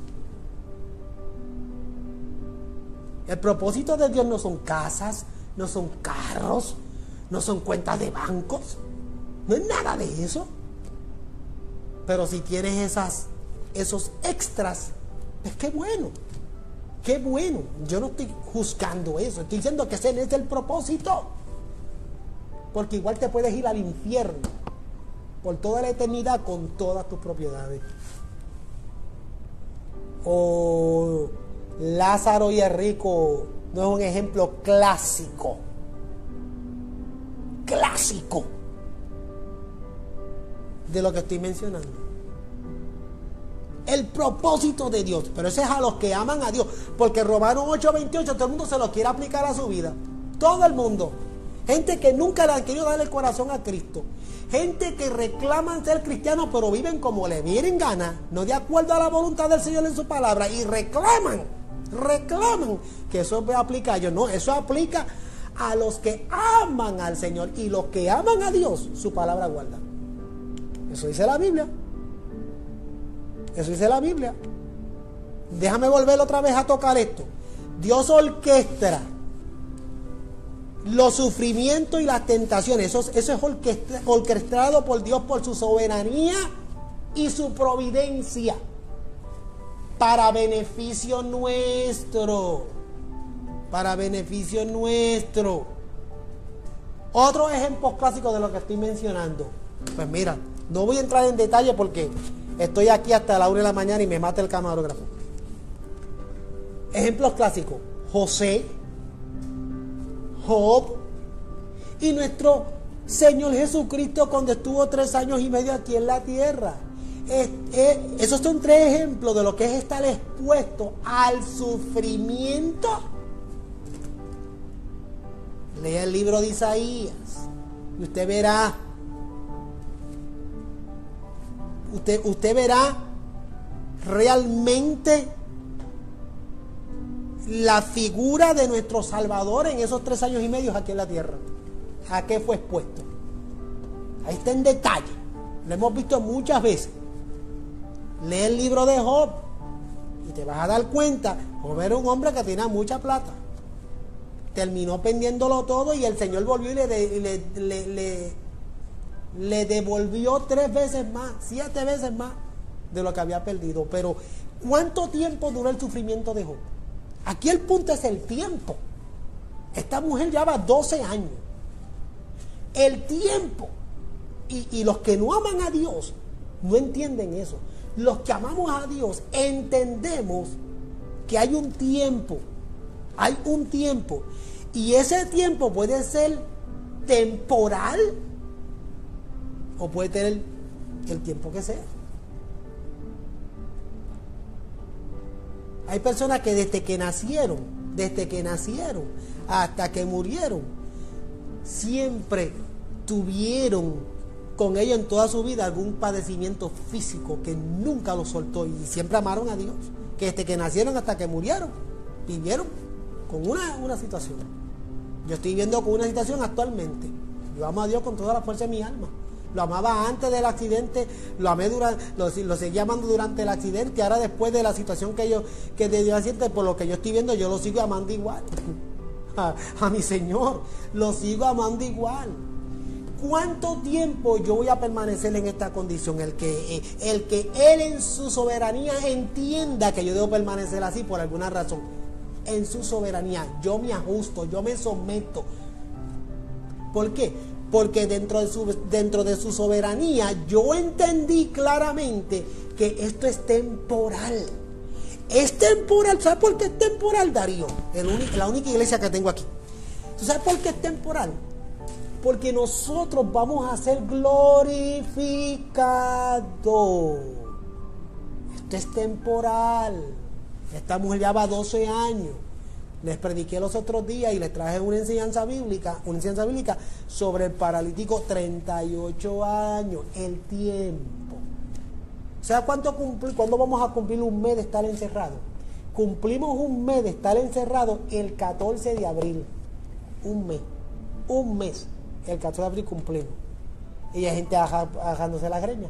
El propósito de Dios no son casas, no son carros, no son cuentas de bancos. No es nada de eso. Pero si tienes esos extras, pues qué bueno. Qué bueno. Yo no estoy juzgando eso. Estoy diciendo que ese no es el propósito. Porque igual te puedes ir al infierno por toda la eternidad con todas tus propiedades. O Lázaro y el rico no es un ejemplo clásico de lo que estoy mencionando. El propósito de Dios, pero ese es a los que aman a Dios, porque Romanos 8:28 todo el mundo se lo quiere aplicar a su vida, todo el mundo. Gente que nunca le han querido dar el corazón a Cristo, gente que reclaman ser cristianos pero viven como le vienen ganas, no de acuerdo a la voluntad del Señor en su palabra, y reclaman que eso aplica a ellos. No, eso aplica a los que aman al Señor, y los que aman a Dios, su palabra guarda. Eso dice la Biblia. Eso dice la Biblia. Déjame volver otra vez a tocar esto. Dios orquestra los sufrimientos y las tentaciones. Eso es orquestado por Dios, por su soberanía y su providencia, para beneficio nuestro. Para beneficio nuestro. Otros ejemplos clásicos de lo que estoy mencionando. Pues mira, no voy a entrar en detalle porque estoy aquí hasta la 1 de la mañana y me mata el camarógrafo. Ejemplos clásicos: José, Job y nuestro Señor Jesucristo cuando estuvo 3 años y medio aquí en la tierra. Esos son 3 ejemplos de lo que es estar expuesto al sufrimiento. Lea el libro de Isaías y usted verá. Usted verá realmente la figura de nuestro Salvador en esos 3 años y medio aquí en la tierra. ¿A qué fue expuesto? Ahí está en detalle. Lo hemos visto muchas veces. Lee el libro de Job y te vas a dar cuenta. Job era un hombre que tenía mucha plata. Terminó pendiéndolo todo y el Señor volvió y le devolvió 3 veces más, 7 veces más de lo que había perdido. Pero ¿cuánto tiempo duró el sufrimiento de Job? Aquí el punto es el tiempo. Esta mujer lleva 12 años. El tiempo. Y los que no aman a Dios no entienden eso. Los que amamos a Dios entendemos que hay un tiempo. Hay un tiempo. Y ese tiempo puede ser temporal o puede tener el tiempo que sea. Hay personas que desde que nacieron hasta que murieron, siempre tuvieron con ellos en toda su vida algún padecimiento físico que nunca los soltó, y siempre amaron a Dios, que desde que nacieron hasta que murieron vivieron con una situación. Yo estoy viviendo con una situación actualmente. Yo amo a Dios con toda la fuerza de mi alma. Lo amaba antes del accidente, lo amé lo seguí amando durante el accidente. Ahora, después de la situación que de Dios accidente, por lo que yo estoy viendo, yo lo sigo amando igual. A mi Señor lo sigo amando igual. ¿Cuánto tiempo yo voy a permanecer en esta condición? El que Él en su soberanía entienda que yo debo permanecer así por alguna razón. En su soberanía yo me ajusto, yo me someto. ¿Por qué? Porque dentro de su soberanía yo entendí claramente que esto es temporal. Es temporal. ¿Sabes por qué es temporal, Darío? La única iglesia que tengo aquí. ¿Tú sabes por qué es temporal? Porque nosotros vamos a ser glorificados. Esto es temporal. Esta mujer lleva 12 años. Les prediqué los otros días y les traje una enseñanza bíblica sobre el paralítico, 38 años, el tiempo. ¿Sabes cuándo vamos a cumplir un mes de estar encerrado? Cumplimos un mes de estar encerrado el 14 de abril. Un mes. El 14 de abril cumplimos. Y hay gente ajándose la greña.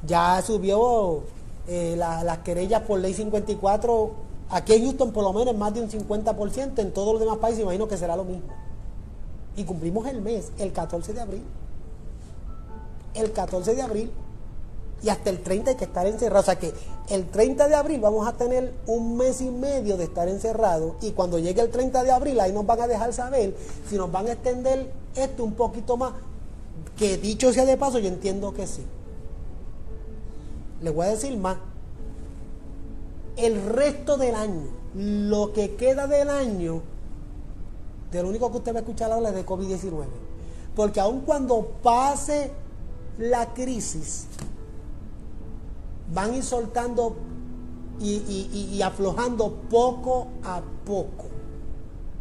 Ya subió las querellas por ley 54. Aquí en Houston por lo menos más de un 50%, en todos los demás países imagino que será lo mismo. Y cumplimos el mes, el 14 de abril. el 14 de abril y hasta el 30 hay que estar encerrado. O sea que el 30 de abril vamos a tener un mes y medio de estar encerrados, y cuando llegue el 30 de abril ahí nos van a dejar saber si nos van a extender esto un poquito más, que dicho sea de paso yo entiendo que sí. Les voy a decir más. El resto del año, lo que queda del año, de lo único que usted va a escuchar hablar es de COVID-19. Porque aun cuando pase la crisis, van a ir soltando y aflojando poco a poco.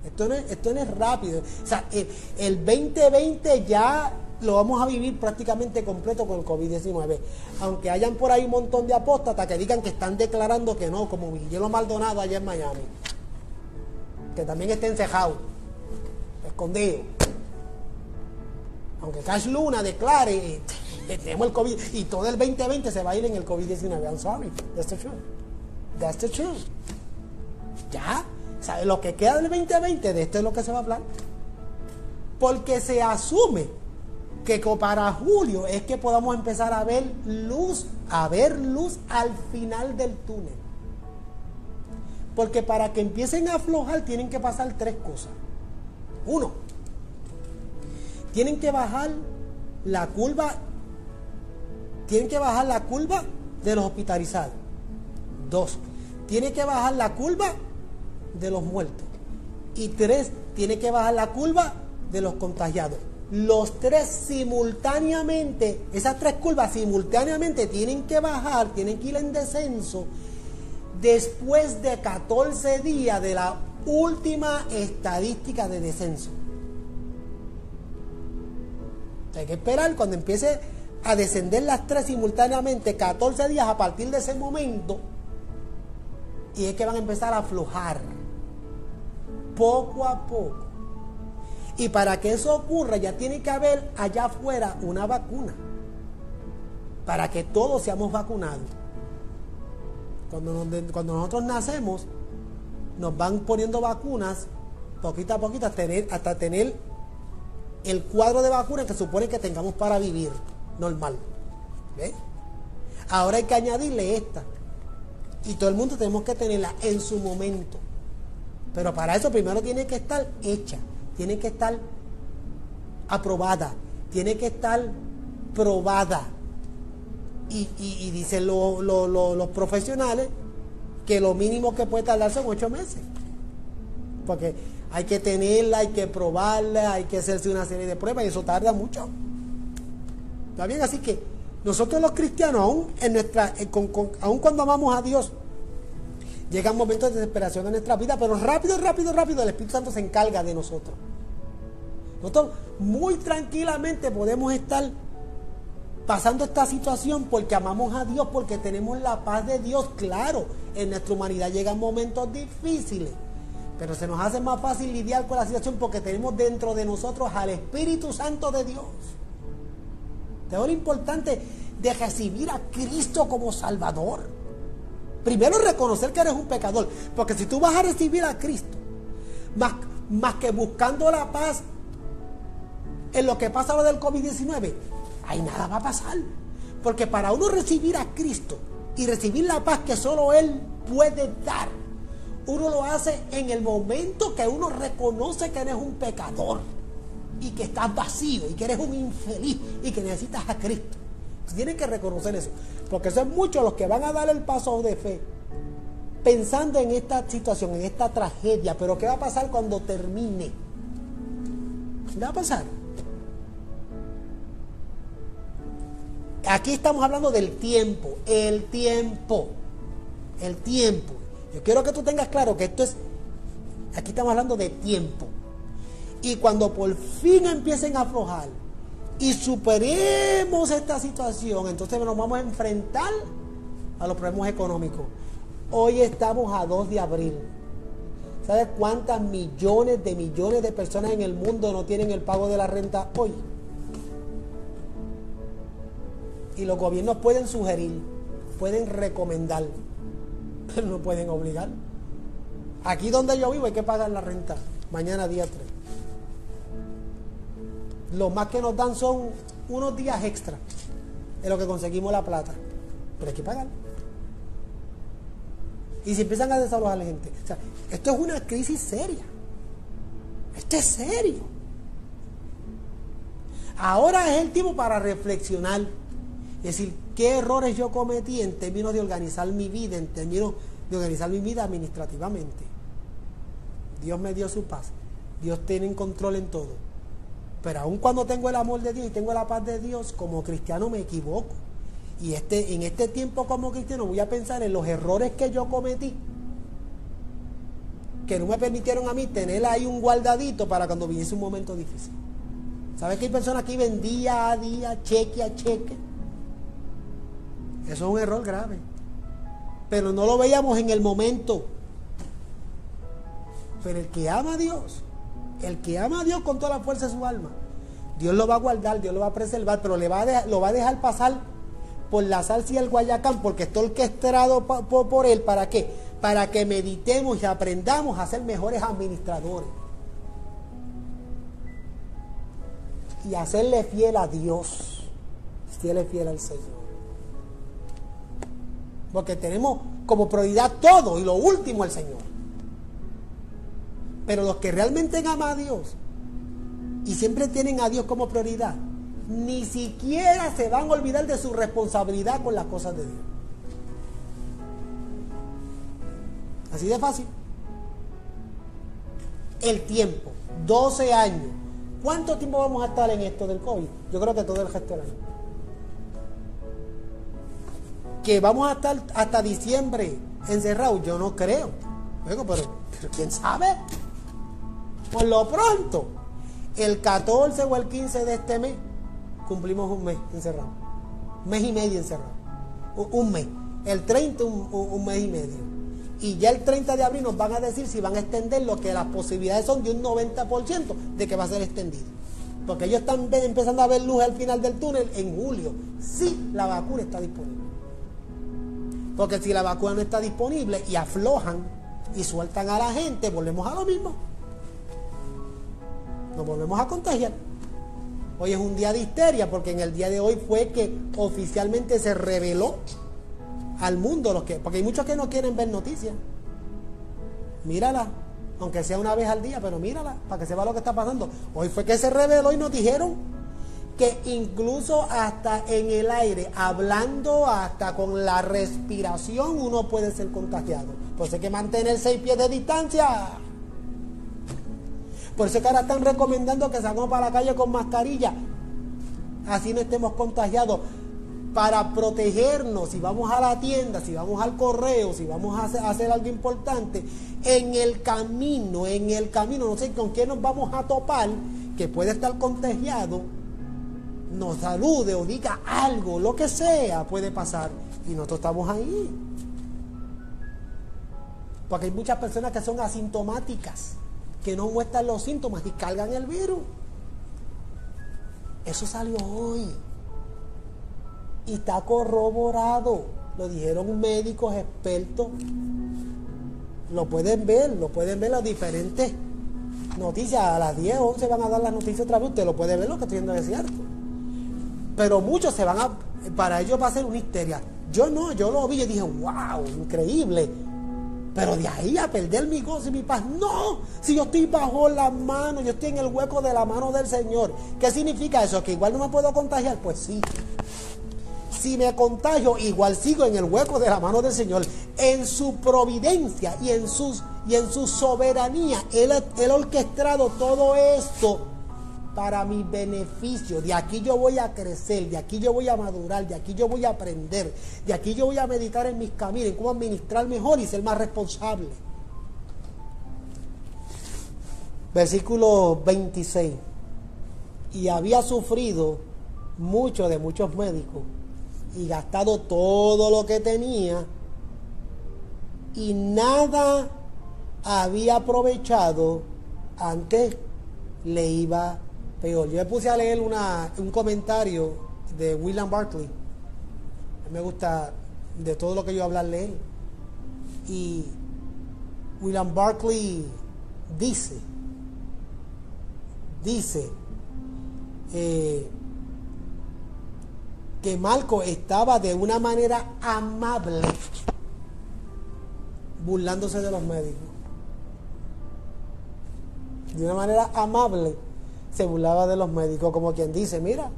Esto no es rápido. O sea, el 2020 ya lo vamos a vivir prácticamente completo con el COVID-19. Aunque hayan por ahí un montón de apóstatas que digan que están declarando que no, como Guillermo Maldonado allá en Miami, que también está encejado, escondido. Aunque Cash Luna declare tenemos el COVID y todo el 2020 se va a ir en el COVID-19. I'm sorry, that's the truth. That's the truth. Ya, ¿sabe? Lo que queda del 2020, de esto es lo que se va a hablar. Porque se asume que para julio es que podamos empezar a ver luz al final del túnel. Porque para que empiecen a aflojar tienen que pasar tres cosas. Uno, tienen que bajar la curva de los hospitalizados. Dos, tiene que bajar la curva de los muertos. Y tres, tiene que bajar la curva de los contagiados. Los tres simultáneamente, esas tres curvas simultáneamente tienen que bajar, tienen que ir en descenso después de 14 días de la última estadística de descenso. Hay que esperar cuando empiece a descender las tres simultáneamente, 14 días a partir de ese momento, y es que van a empezar a aflojar poco a poco. Y para que eso ocurra ya tiene que haber allá afuera una vacuna, para que todos seamos vacunados. Cuando nosotros nacemos nos van poniendo vacunas poquito a poquito hasta tener el cuadro de vacunas que supone que tengamos para vivir normal. ¿Ve? Ahora hay que añadirle esta, y todo el mundo tenemos que tenerla en su momento, pero para eso primero tiene que estar hecha, tiene que estar aprobada, tiene que estar probada, y dicen los profesionales que lo mínimo que puede tardar son 8 meses, porque hay que tenerla, hay que probarla, hay que hacerse una serie de pruebas, y eso tarda mucho. ¿Está bien? Así que nosotros los cristianos, aún cuando amamos a Dios, llegan momentos de desesperación en nuestra vida, pero rápido el Espíritu Santo se encarga de nosotros. Nosotros muy tranquilamente podemos estar pasando esta situación porque amamos a Dios, porque tenemos la paz de Dios. Claro, en nuestra humanidad llegan momentos difíciles, pero se nos hace más fácil lidiar con la situación porque tenemos dentro de nosotros al Espíritu Santo de Dios. Es lo importante de recibir a Cristo como Salvador. Primero reconocer que eres un pecador, porque si tú vas a recibir a Cristo más que buscando la paz en lo que pasa lo del COVID-19, ahí nada va a pasar, porque para uno recibir a Cristo y recibir la paz que solo Él puede dar, uno lo hace en el momento que uno reconoce que eres un pecador y que estás vacío y que eres un infeliz y que necesitas a Cristo. Tienen que reconocer eso, porque son muchos los que van a dar el paso de fe pensando en esta situación, en esta tragedia. Pero ¿qué va a pasar cuando termine? ¿Qué va a pasar? Aquí estamos hablando del tiempo, el tiempo. Yo quiero que tú tengas claro que aquí estamos hablando de tiempo. Y cuando por fin empiecen a aflojar y superemos esta situación, entonces nos vamos a enfrentar a los problemas económicos. Hoy estamos a 2 de abril. ¿Sabes cuántas millones de personas en el mundo no tienen el pago de la renta hoy? Y los gobiernos pueden sugerir, pueden recomendar, pero no pueden obligar. Aquí donde yo vivo hay que pagar la renta mañana día 3. Lo más que nos dan son unos días extra en lo que conseguimos la plata. Pero hay que pagar. Y si empiezan a desalojar a la gente. O sea, esto es una crisis seria. Esto es serio. Ahora es el tiempo para reflexionar. Es decir, qué errores yo cometí en términos de organizar mi vida, en términos de organizar mi vida administrativamente. Dios me dio su paz. Dios tiene control en todo. Pero aun cuando tengo el amor de Dios y tengo la paz de Dios, como cristiano me equivoco. Y en este tiempo como cristiano voy a pensar en los errores que yo cometí, que no me permitieron a mí tener ahí un guardadito para cuando viniese un momento difícil. ¿Sabes que hay personas que viven día a día, cheque a cheque? Eso es un error grave. Pero no lo veíamos en el momento. Pero el que ama a Dios, con toda la fuerza de su alma, Dios lo va a guardar, Dios lo va a preservar, pero lo va a dejar pasar por la salsa y el guayacán, porque está orquestado por él. ¿Para qué? Para que meditemos y aprendamos a ser mejores administradores. Y a serle fiel a Dios, serle fiel al Señor. Porque tenemos como prioridad todo y lo último el Señor. Pero los que realmente aman a Dios y siempre tienen a Dios como prioridad, ni siquiera se van a olvidar de su responsabilidad con las cosas de Dios. Así de fácil. El tiempo, 12 años. ¿Cuánto tiempo vamos a estar en esto del COVID? Yo creo que todo el resto del año. Que vamos a estar hasta diciembre encerrados, yo no creo. Bueno, pero ¿quién sabe? Por lo pronto, el 14 o el 15 de este mes, cumplimos un mes encerrado. Mes y medio encerrado. Un mes. El 30, un mes y medio. Y ya el 30 de abril nos van a decir si van a extender, lo que las posibilidades son de un 90% de que va a ser extendido. Porque ellos están empezando a ver luz al final del túnel en julio, si la vacuna está disponible. Porque si la vacuna no está disponible y aflojan y sueltan a la gente, volvemos a lo mismo. Nos volvemos a contagiar. Hoy es un día de histeria, porque en el día de hoy fue que oficialmente se reveló al mundo porque hay muchos que no quieren ver noticias. Mírala, aunque sea una vez al día, pero mírala para que sepa lo que está pasando. Hoy fue que se reveló y nos dijeron que incluso hasta en el aire, hablando, hasta con la respiración, uno puede ser contagiado. Por eso hay que mantener 6 pies de distancia. Por eso que ahora están recomendando que salgamos para la calle con mascarilla, así no estemos contagiados, para protegernos. Si vamos a la tienda, si vamos al correo, si vamos a hacer algo importante, en el camino, no sé con quién nos vamos a topar, que puede estar contagiado, nos salude o diga algo, lo que sea, puede pasar, y nosotros estamos ahí. Porque hay muchas personas que son asintomáticas, que no muestran los síntomas y cargan el virus. Eso salió hoy y está corroborado, lo dijeron médicos expertos. Lo pueden ver las diferentes noticias. A las 10 o 11 van a dar las noticias otra vez. Usted lo puede ver, lo que estoy diciendo es cierto. Pero muchos para ellos va a ser una histeria. Yo no, yo lo vi y dije, wow, increíble. Pero de ahí a perder mi gozo y mi paz, no. Si yo estoy bajo la mano, yo estoy en el hueco de la mano del Señor. ¿Qué significa eso? ¿Que igual no me puedo contagiar? Pues sí. Si me contagio, igual sigo en el hueco de la mano del Señor. En su providencia y en su soberanía, Él ha orquestado todo esto para mi beneficio. De aquí yo voy a crecer, de aquí yo voy a madurar, de aquí yo voy a aprender, de aquí yo voy a meditar en mis caminos, en cómo administrar mejor y ser más responsable. Versículo 26. Y había sufrido mucho de muchos médicos y gastado todo lo que tenía, y nada había aprovechado, antes le iba peor. Yo me puse a leer un comentario de William Barclay. Me gusta de todo lo que yo hablarle él. Y William Barclay dice que Marcos estaba de una manera amable burlándose de los médicos. De una manera amable se burlaba de los médicos, como quien dice, mira,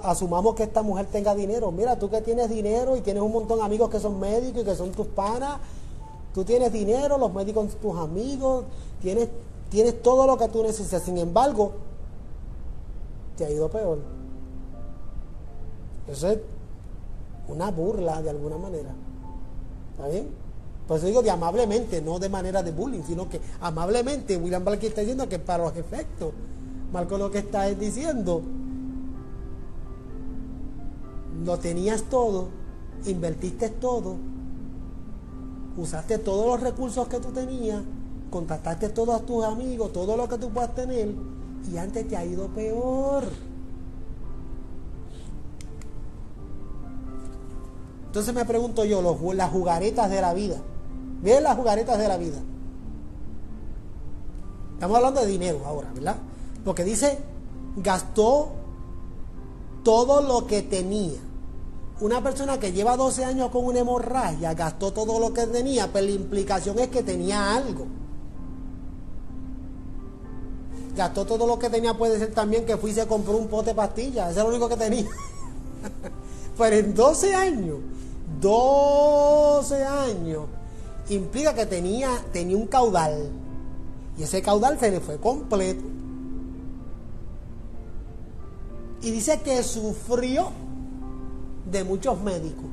asumamos que esta mujer tenga dinero. Mira, tú que tienes dinero y tienes un montón de amigos que son médicos y que son tus panas, tú tienes dinero, los médicos son tus amigos, tienes todo lo que tú necesitas. Sin embargo, te ha ido peor. Eso es una burla de alguna manera. ¿Está bien? Por eso digo de amablemente, no de manera de bullying, sino que amablemente. William Barclay está diciendo que para los efectos, Marco lo que está es diciendo, lo tenías todo, invertiste todo, usaste todos los recursos que tú tenías, contactaste a todos tus amigos, todo lo que tú puedas tener, y antes te ha ido peor. Entonces me pregunto yo, las jugaretas de la vida. Miren las jugaretas de la vida. Estamos hablando de dinero ahora, ¿verdad? Porque dice, gastó todo lo que tenía. Una persona que lleva 12 años con una hemorragia, gastó todo lo que tenía, pero la implicación es que tenía algo. Gastó todo lo que tenía, puede ser también que fue y se compró un pote de pastillas, eso es lo único que tenía. Pero en 12 años, implica que tenía un caudal, y ese caudal se le fue completo. Y dice que sufrió de muchos médicos.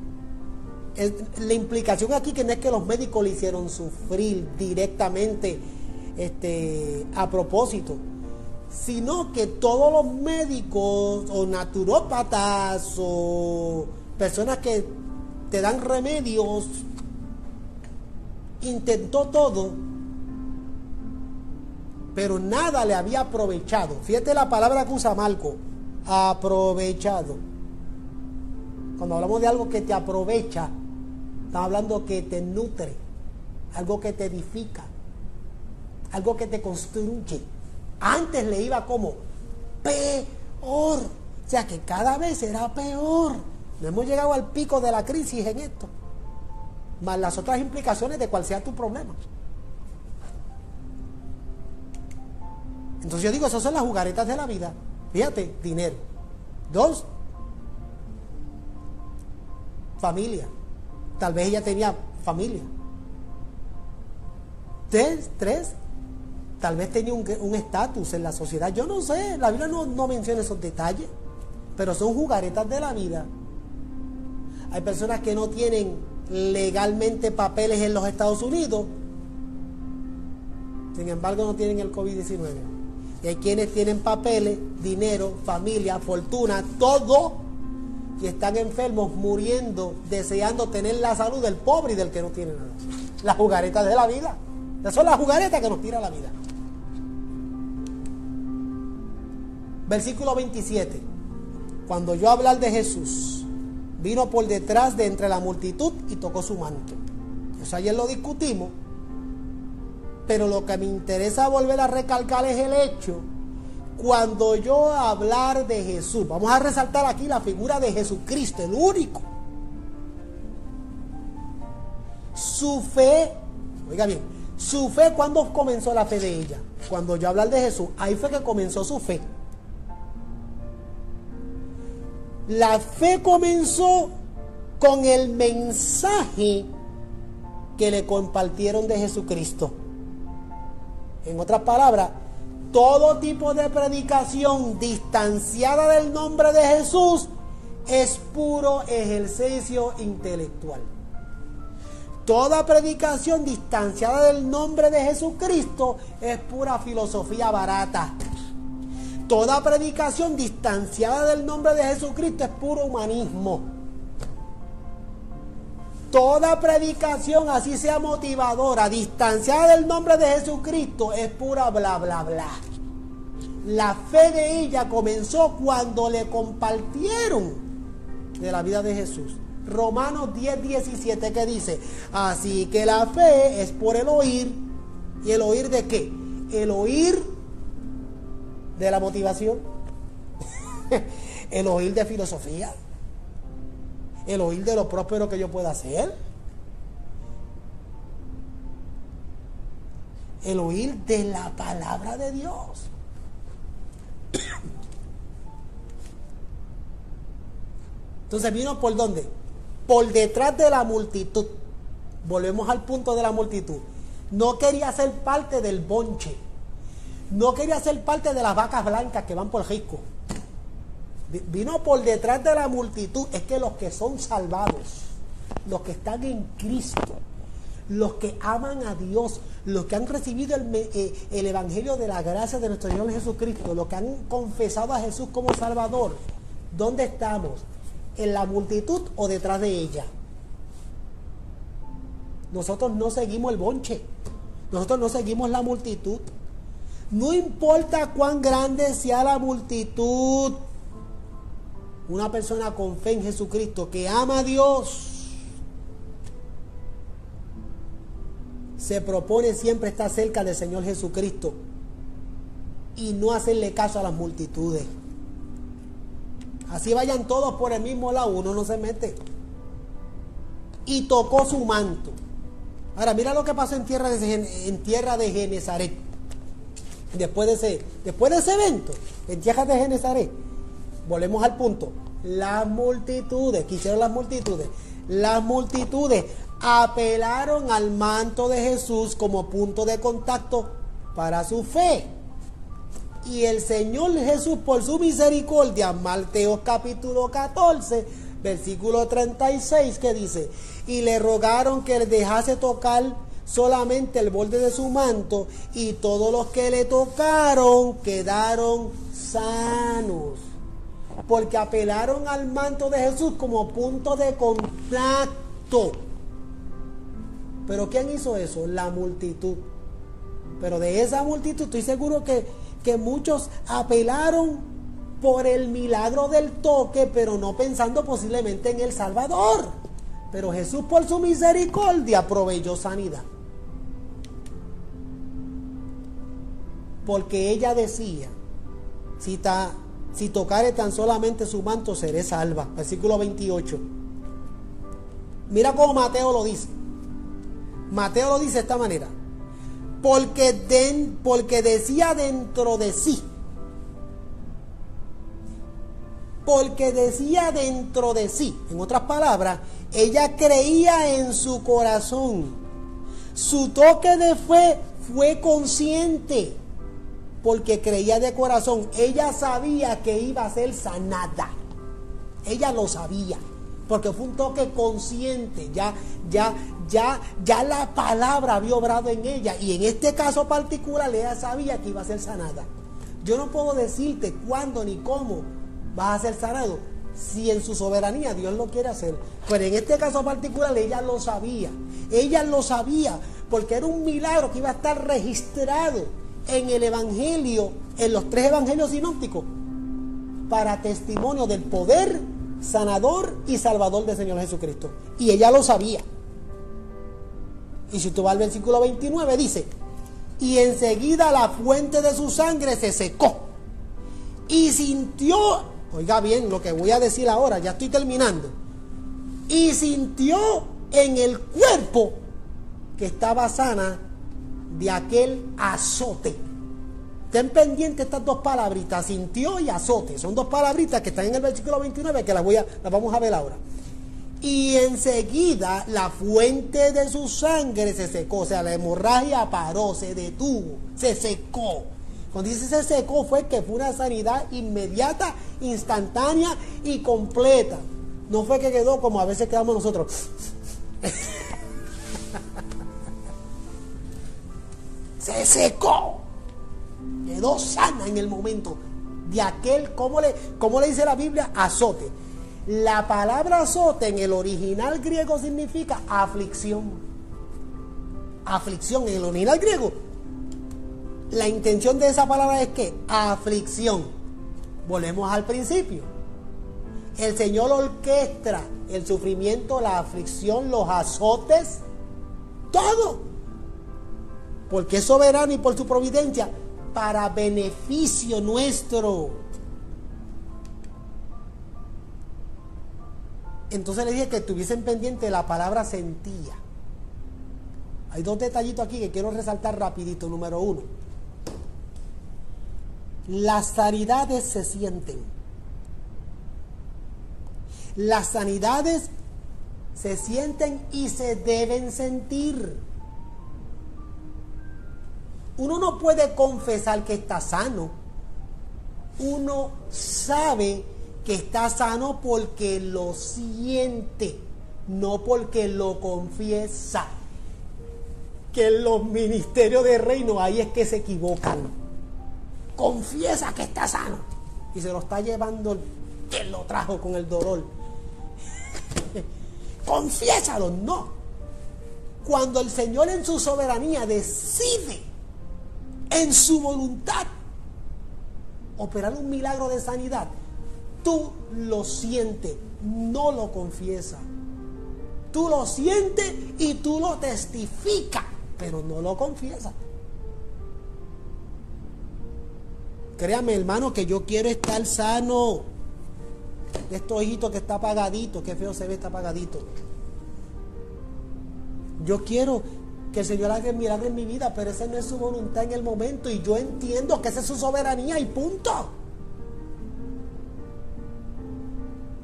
La implicación aquí que no es que los médicos le hicieron sufrir directamente a propósito, sino que todos los médicos o naturópatas o personas que te dan remedios, intentó todo, pero nada le había aprovechado. Fíjate la palabra que usa Marco, aprovechado. Cuando hablamos de algo que te aprovecha, estamos hablando que te nutre, algo que te edifica, algo que te construye. Antes le iba como peor, o sea que cada vez era peor. No hemos llegado al pico de la crisis en esto, más las otras implicaciones de cuál sea tu problema. Entonces yo digo, esas son las jugaretas de la vida. Fíjate, dinero. 2, familia. Tal vez ella tenía familia. 3, tal vez tenía un estatus en la sociedad. Yo no sé, la Biblia no menciona esos detalles, pero son jugaretas de la vida. Hay personas que no tienen legalmente papeles en los Estados Unidos, sin embargo no tienen el COVID-19. Y hay quienes tienen papeles, dinero, familia, fortuna, todo, y están enfermos, muriendo, deseando tener la salud del pobre y del que no tiene nada. Las jugaretas de la vida. Esas son las jugaretas que nos tira la vida. Versículo 27. Cuando oyó hablar de Jesús, vino por detrás de entre la multitud y tocó su manto. Eso ayer lo discutimos, pero lo que me interesa volver a recalcar es el hecho, cuando oyó hablar de Jesús. Vamos a resaltar aquí la figura de Jesucristo, el único. Su fe, oiga bien, su fe, ¿cuándo comenzó la fe de ella? Cuando oyó hablar de Jesús, ahí fue que comenzó su fe. La fe comenzó con el mensaje que le compartieron de Jesucristo. En otras palabras, todo tipo de predicación distanciada del nombre de Jesús es puro ejercicio intelectual. Toda predicación distanciada del nombre de Jesucristo es pura filosofía barata. Toda predicación distanciada del nombre de Jesucristo es puro humanismo. Toda predicación, así sea motivadora, distanciada del nombre de Jesucristo, es pura bla, bla, bla. La fe de ella comenzó cuando le compartieron de la vida de Jesús. Romanos 10:17, que dice: así que la fe es por el oír. ¿Y el oír de qué? El oír de la motivación. El oír de filosofía. El oír de lo próspero que yo pueda hacer. El oír de la palabra de Dios. Entonces vino ¿por dónde? Por detrás de la multitud. Volvemos al punto de la multitud. No quería ser parte del bonche. No quería ser parte de las vacas blancas que van por risco. Vino por detrás de la multitud. Es que los que son salvados, los que están en Cristo, los que aman a Dios, los que han recibido el evangelio de la gracia de nuestro Señor Jesucristo, los que han confesado a Jesús como Salvador, ¿dónde estamos? ¿En la multitud o detrás de ella? Nosotros no seguimos el bonche. Nosotros no seguimos la multitud. No importa cuán grande sea la multitud. Una persona con fe en Jesucristo que ama a Dios se propone siempre estar cerca del Señor Jesucristo y no hacerle caso a las multitudes. Así vayan todos por el mismo lado, uno no se mete. Y tocó su manto. Ahora mira lo que pasó en tierra de Genezaret. Después de ese evento, en tierra de Genezaret, volvemos al punto. Las multitudes, ¿qué hicieron las multitudes? Las multitudes apelaron al manto de Jesús como punto de contacto para su fe. Y el Señor Jesús, por su misericordia, Mateo capítulo 14, versículo 36, que dice: y le rogaron que le dejase tocar solamente el borde de su manto, y todos los que le tocaron quedaron sanos, porque apelaron al manto de Jesús como punto de contacto. ¿Pero quién hizo eso? La multitud. Pero de esa multitud estoy seguro que muchos apelaron por el milagro del toque, pero no pensando posiblemente en el Salvador. Pero Jesús, por su misericordia, proveyó sanidad. Porque ella decía: si tocare tan solamente su manto, seré salva. Versículo 28. Mira cómo Mateo lo dice. Mateo lo dice de esta manera: porque decía dentro de sí. Porque decía dentro de sí. En otras palabras, ella creía en su corazón. Su toque de fe fue consciente, porque creía de corazón. Ella sabía que iba a ser sanada. Ella lo sabía, porque fue un toque consciente. Ya la palabra había obrado en ella, y en este caso particular ella sabía que iba a ser sanada. Yo no puedo decirte cuándo ni cómo vas a ser sanado, si en su soberanía Dios lo quiere hacer. Pero en este caso particular ella lo sabía. Ella lo sabía, porque era un milagro que iba a estar registrado en el evangelio, en los 3 evangelios sinópticos, para testimonio del poder sanador y salvador del Señor Jesucristo. Y ella lo sabía. Y si tú vas al versículo 29, dice: y enseguida la fuente de su sangre se secó, y sintió, oiga bien lo que voy a decir ahora, ya estoy terminando, y sintió en el cuerpo que estaba sana de aquel azote. Ten pendiente estas dos palabritas: sintió y azote. Son dos palabritas que están en el versículo 29, que las vamos a ver ahora. Y enseguida la fuente de su sangre se secó. O sea, la hemorragia paró, se detuvo, se secó. Cuando dice se secó, fue una sanidad inmediata, instantánea y completa. No fue que quedó como a veces quedamos nosotros. Se secó. Quedó sana en el momento de aquel, ¿cómo le dice la Biblia? Azote. La palabra azote en el original griego significa aflicción. Aflicción en el original griego. La intención de esa palabra es que aflicción. Volvemos al principio. El Señor orquestra el sufrimiento, la aflicción, los azotes, todo, porque es soberano y por su providencia, para beneficio nuestro. Entonces le dije que estuviesen pendiente de la palabra sentía. Hay dos detallitos aquí que quiero resaltar rapidito. Número uno, las sanidades se sienten. Las sanidades se sienten y se deben sentir. Uno no puede confesar que está sano. Uno sabe que está sano porque lo siente, no porque lo confiesa. Que en los ministerios de reino ahí es que se equivocan. Confiesa que está sano y se lo está llevando quien lo trajo con el dolor. Confiésalo, no. Cuando el Señor en su soberanía decide en su voluntad operar un milagro de sanidad, tú lo sientes, no lo confiesas. Tú lo sientes y tú lo testificas, pero no lo confiesas. Créame, hermano, que yo quiero estar sano de estos ojitos que está apagadito. Qué feo se ve, está apagadito. Yo quiero que el Señor haga el milagro en mi vida, pero esa no es su voluntad en el momento, y yo entiendo que esa es su soberanía y punto.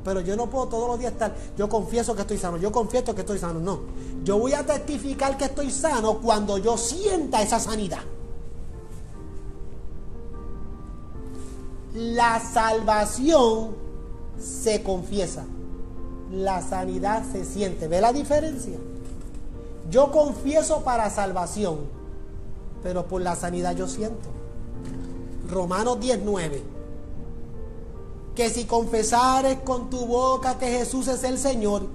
Pero yo no puedo todos los días estar, yo confieso que estoy sano, yo confieso que estoy sano. No, yo voy a testificar que estoy sano cuando yo sienta esa sanidad. La salvación se confiesa, la sanidad se siente. ¿Ve la diferencia? Yo confieso para salvación, pero por la sanidad yo siento. Romanos 10:9. Que si confesares con tu boca que Jesús es el Señor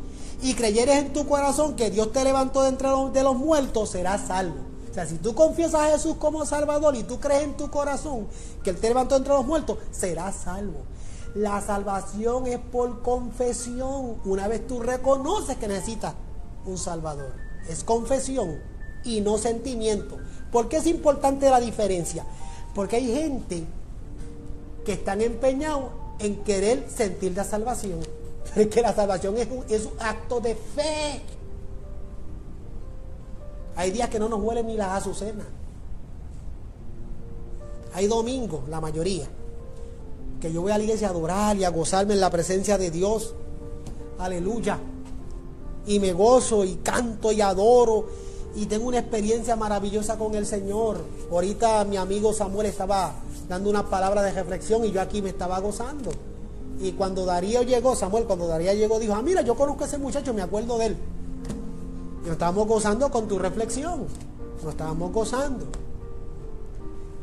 y creyeres en tu corazón que Dios te levantó de entre los muertos, serás salvo. O sea, si tú confiesas a Jesús como Salvador y tú crees en tu corazón que Él te levantó de entre los muertos, serás salvo. La salvación es por confesión. Una vez tú reconoces que necesitas un Salvador, es confesión y no sentimiento. ¿Por qué es importante la diferencia? Porque hay gente que están empeñados en querer sentir la salvación, porque la salvación es un acto de fe. Hay días que no nos huelen ni las azucenas. Hay domingos, la mayoría, que yo voy a la iglesia a adorar y a gozarme en la presencia de Dios. Aleluya. Y me gozo y canto y adoro y tengo una experiencia maravillosa con el Señor. Ahorita mi amigo Samuel estaba dando una palabra de reflexión y yo aquí me estaba gozando. Y cuando Darío llegó, cuando Darío llegó, dijo: mira, yo conozco a ese muchacho, me acuerdo de él. Y nos estábamos gozando con tu reflexión. Nos estábamos gozando.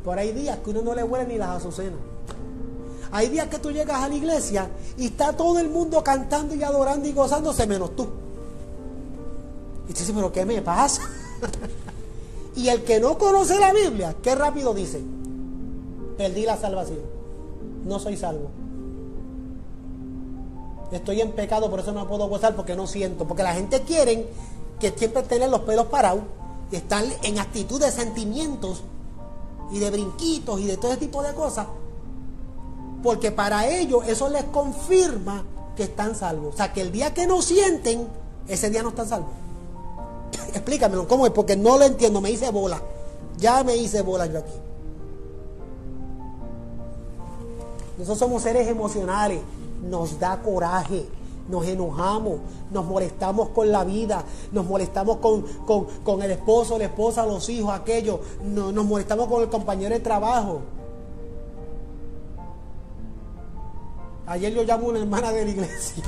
Por hay días que uno no le huele ni las azucenas. Hay días que tú llegas a la iglesia y está todo el mundo cantando y adorando y gozándose menos tú. Y tú dices: pero ¿qué me pasa? Y el que no conoce la Biblia, qué rápido dice: perdí la salvación, no soy salvo, estoy en pecado, por eso no puedo gozar, porque no siento. Porque la gente quiere que siempre tengan los pelos parados y están en actitud de sentimientos y de brinquitos y de todo ese tipo de cosas, porque para ellos eso les confirma que están salvos. O sea, que el día que no sienten, ese día no están salvos. Explícamelo, ¿cómo es? Porque no lo entiendo, me hice bola. Ya me hice bola yo aquí. Nosotros somos seres emocionales, nos da coraje, nos enojamos, nos molestamos con la vida, nos molestamos con el esposo, la esposa, los hijos, aquello, nos molestamos con el compañero de trabajo. Ayer yo llamo a una hermana de la iglesia.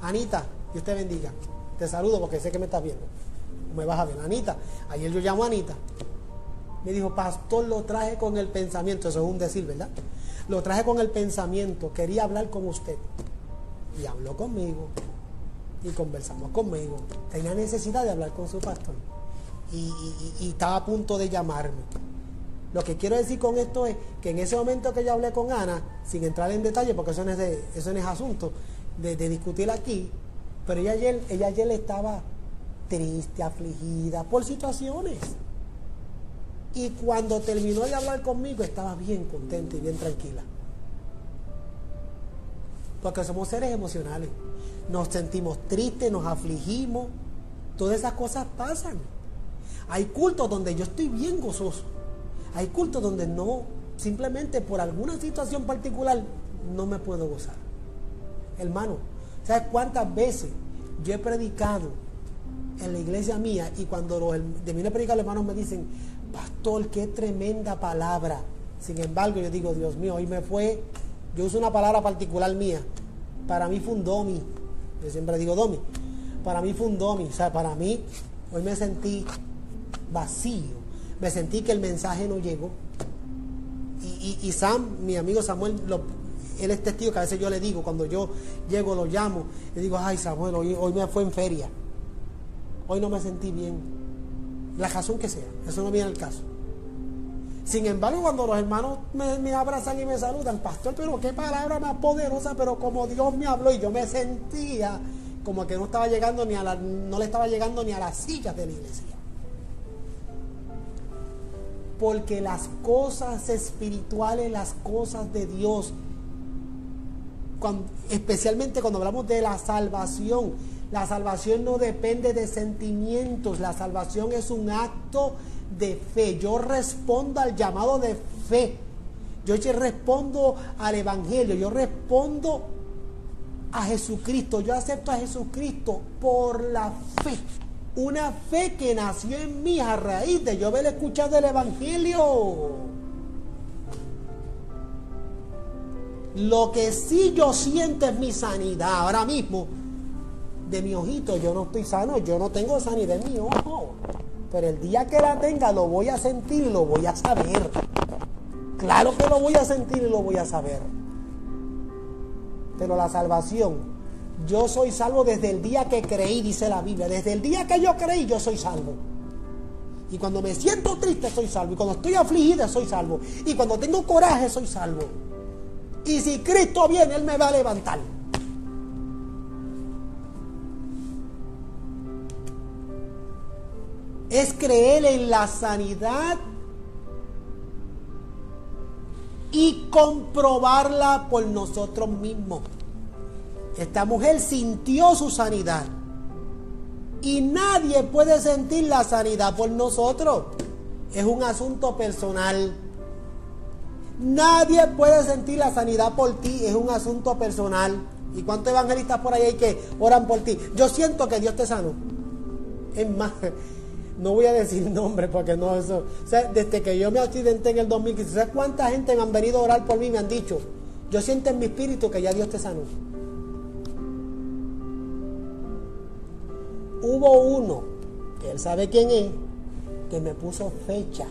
Anita, Dios te bendiga. Te saludo porque sé que me estás viendo. Me vas a ver. Anita, ayer yo llamo a Anita. Me dijo: pastor, lo traje con el pensamiento. Eso es un decir, ¿verdad? Lo traje con el pensamiento. Quería hablar con usted. Y habló conmigo. Y conversamos conmigo. Tenía necesidad de hablar con su pastor. Y estaba a punto de llamarme. Lo que quiero decir con esto es que en ese momento que yo hablé con Ana, sin entrar en detalle, porque eso no es asunto de discutir aquí, pero ella ayer estaba triste, afligida por situaciones. Y cuando terminó de hablar conmigo, estaba bien contenta y bien tranquila. Porque somos seres emocionales. Nos sentimos tristes, nos afligimos. Todas esas cosas pasan. Hay cultos donde yo estoy bien gozoso. Hay cultos donde no, simplemente por alguna situación particular, no me puedo gozar. Hermano, ¿sabes cuántas veces yo he predicado en la iglesia mía? Y cuando termino de predicar, los hermanos me dicen: pastor, qué tremenda palabra. Sin embargo, yo digo: Dios mío, hoy me fue. Yo uso una palabra particular mía. Para mí fue un domi. Yo siempre digo domi. Para mí fue un domi. O sea, para mí, hoy me sentí vacío. Me sentí que el mensaje no llegó. Y Sam, mi amigo Samuel, él es testigo que a veces yo le digo, cuando yo llego, lo llamo, le digo: ay, Samuel, hoy me fue en feria. Hoy no me sentí bien. La razón que sea, eso no viene al caso. Sin embargo, cuando los hermanos me abrazan y me saludan: pastor, pero qué palabra más poderosa, pero como Dios me habló, y yo me sentía como que no estaba llegando no le estaba llegando ni a las sillas de la iglesia. Porque las cosas espirituales, las cosas de Dios, especialmente cuando hablamos de la salvación no depende de sentimientos. La salvación es un acto de fe. Yo respondo al llamado de fe. Yo respondo al evangelio. Yo respondo a Jesucristo. Yo acepto a Jesucristo por la fe. Una fe que nació en mí a raíz de yo haber escuchado el evangelio. Lo que sí yo siento es mi sanidad. Ahora mismo, de mi ojito, yo no estoy sano, yo no tengo sanidad en mi ojo. Pero el día que la tenga, lo voy a sentir y lo voy a saber. Claro que lo voy a sentir y lo voy a saber. Pero la salvación, yo soy salvo desde el día que creí, dice la Biblia. Desde el día que yo creí, yo soy salvo. Y cuando me siento triste, soy salvo. Y cuando estoy afligida, soy salvo. Y cuando tengo coraje, soy salvo. Y si Cristo viene, Él me va a levantar. Es creer en la sanidad y comprobarla por nosotros mismos. Esta mujer sintió su sanidad y nadie puede sentir la sanidad por nosotros. Es un asunto personal. Nadie puede sentir la sanidad por ti, es un asunto personal. ¿Y cuántos evangelistas por ahí hay que oran por ti? Yo siento que Dios te sanó. Es más, no voy a decir nombre porque no, eso. O sea, desde que yo me accidenté en el 2015, ¿sabes cuánta gente me han venido a orar por mí y me han dicho: yo siento en mi espíritu que ya Dios te sanó? Hubo uno, que él sabe quién es, que me puso fecha.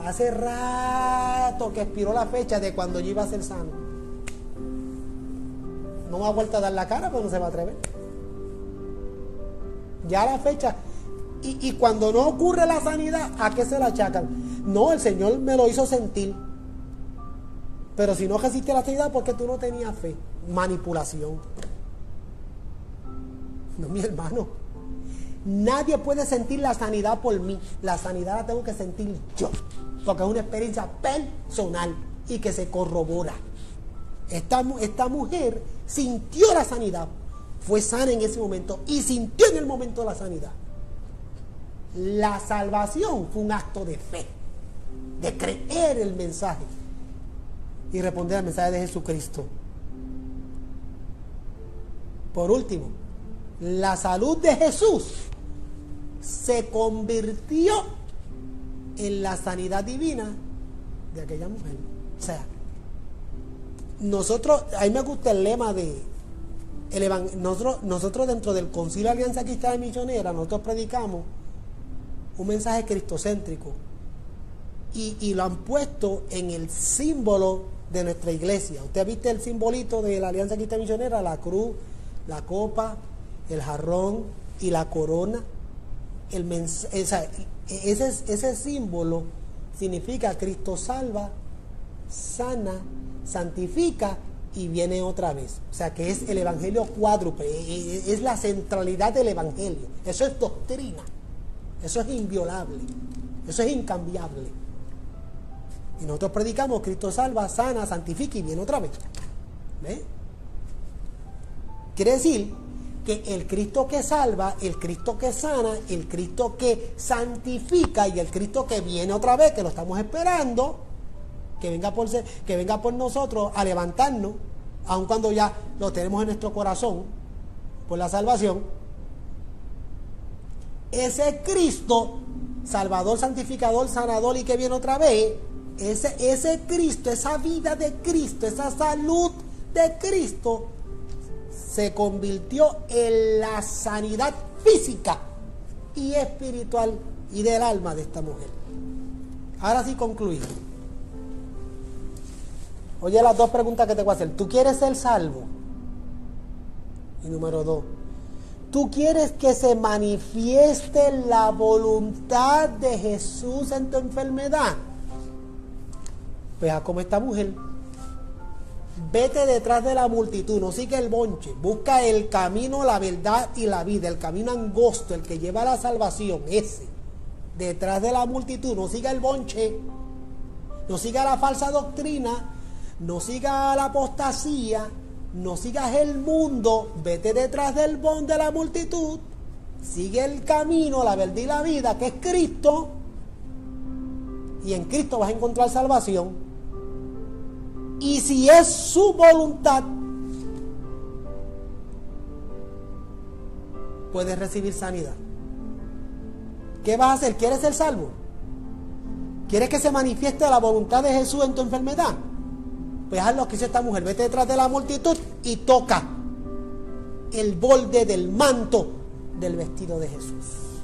Hace rato que expiró la fecha de cuando yo iba a ser sano. No me ha vuelto a dar la cara, pues no se va a atrever. Ya la fecha. Y cuando no ocurre la sanidad, ¿a qué se la achacan? No, el Señor me lo hizo sentir. Pero si no resiste la sanidad, porque tú no tenías fe. Manipulación. No, mi hermano. Nadie puede sentir la sanidad por mí. La sanidad la tengo que sentir yo. Porque es una experiencia personal y que se corrobora. Esta mujer sintió la sanidad. Fue sana en ese momento y sintió en el momento la sanidad. La salvación fue un acto de fe, de creer el mensaje y responder al mensaje de Jesucristo. Por último, la salud de Jesús se convirtió en la sanidad divina de aquella mujer. O sea, a mí me gusta el lema de nosotros dentro del Concilio de Alianza Cristiana y Misionera, nosotros predicamos un mensaje cristocéntrico y lo han puesto en el símbolo de nuestra iglesia. Usted ha visto el simbolito de la Alianza Cristiana y Misionera: la cruz, la copa, el jarrón y la corona. Ese símbolo significa Cristo salva, sana, santifica y viene otra vez. O sea, que es el evangelio cuádruple, es la centralidad del evangelio. Eso es doctrina, eso es inviolable, eso es incambiable. Y nosotros predicamos: Cristo salva, sana, santifica y viene otra vez. ¿Ve? Quiere decir que el Cristo que salva, el Cristo que sana, el Cristo que santifica y el Cristo que viene otra vez, que lo estamos esperando, que venga por nosotros a levantarnos, aun cuando ya lo tenemos en nuestro corazón por la salvación. Ese Cristo, Salvador, santificador, sanador y que viene otra vez, ese Cristo, esa vida de Cristo, esa salud de Cristo, se convirtió en la sanidad física y espiritual y del alma de esta mujer. Ahora sí concluí. Oye, las dos preguntas que te voy a hacer. ¿Tú quieres ser salvo? Y número 2, ¿tú quieres que se manifieste la voluntad de Jesús en tu enfermedad? Pues haz como esta mujer. Vete detrás de la multitud, no sigue el bonche. Busca el camino, la verdad y la vida, el camino angosto, el que lleva a la salvación, ese. Detrás de la multitud, no siga el bonche, no siga la falsa doctrina, no siga la apostasía, no sigas el mundo. Vete detrás del de la multitud, sigue el camino, la verdad y la vida, que es Cristo, y en Cristo vas a encontrar salvación. Y si es su voluntad, puedes recibir sanidad. ¿Qué vas a hacer? ¿Quieres ser salvo? ¿Quieres que se manifieste la voluntad de Jesús en tu enfermedad? Pues haz lo que hizo esta mujer. Vete detrás de la multitud y toca el borde del manto del vestido de Jesús.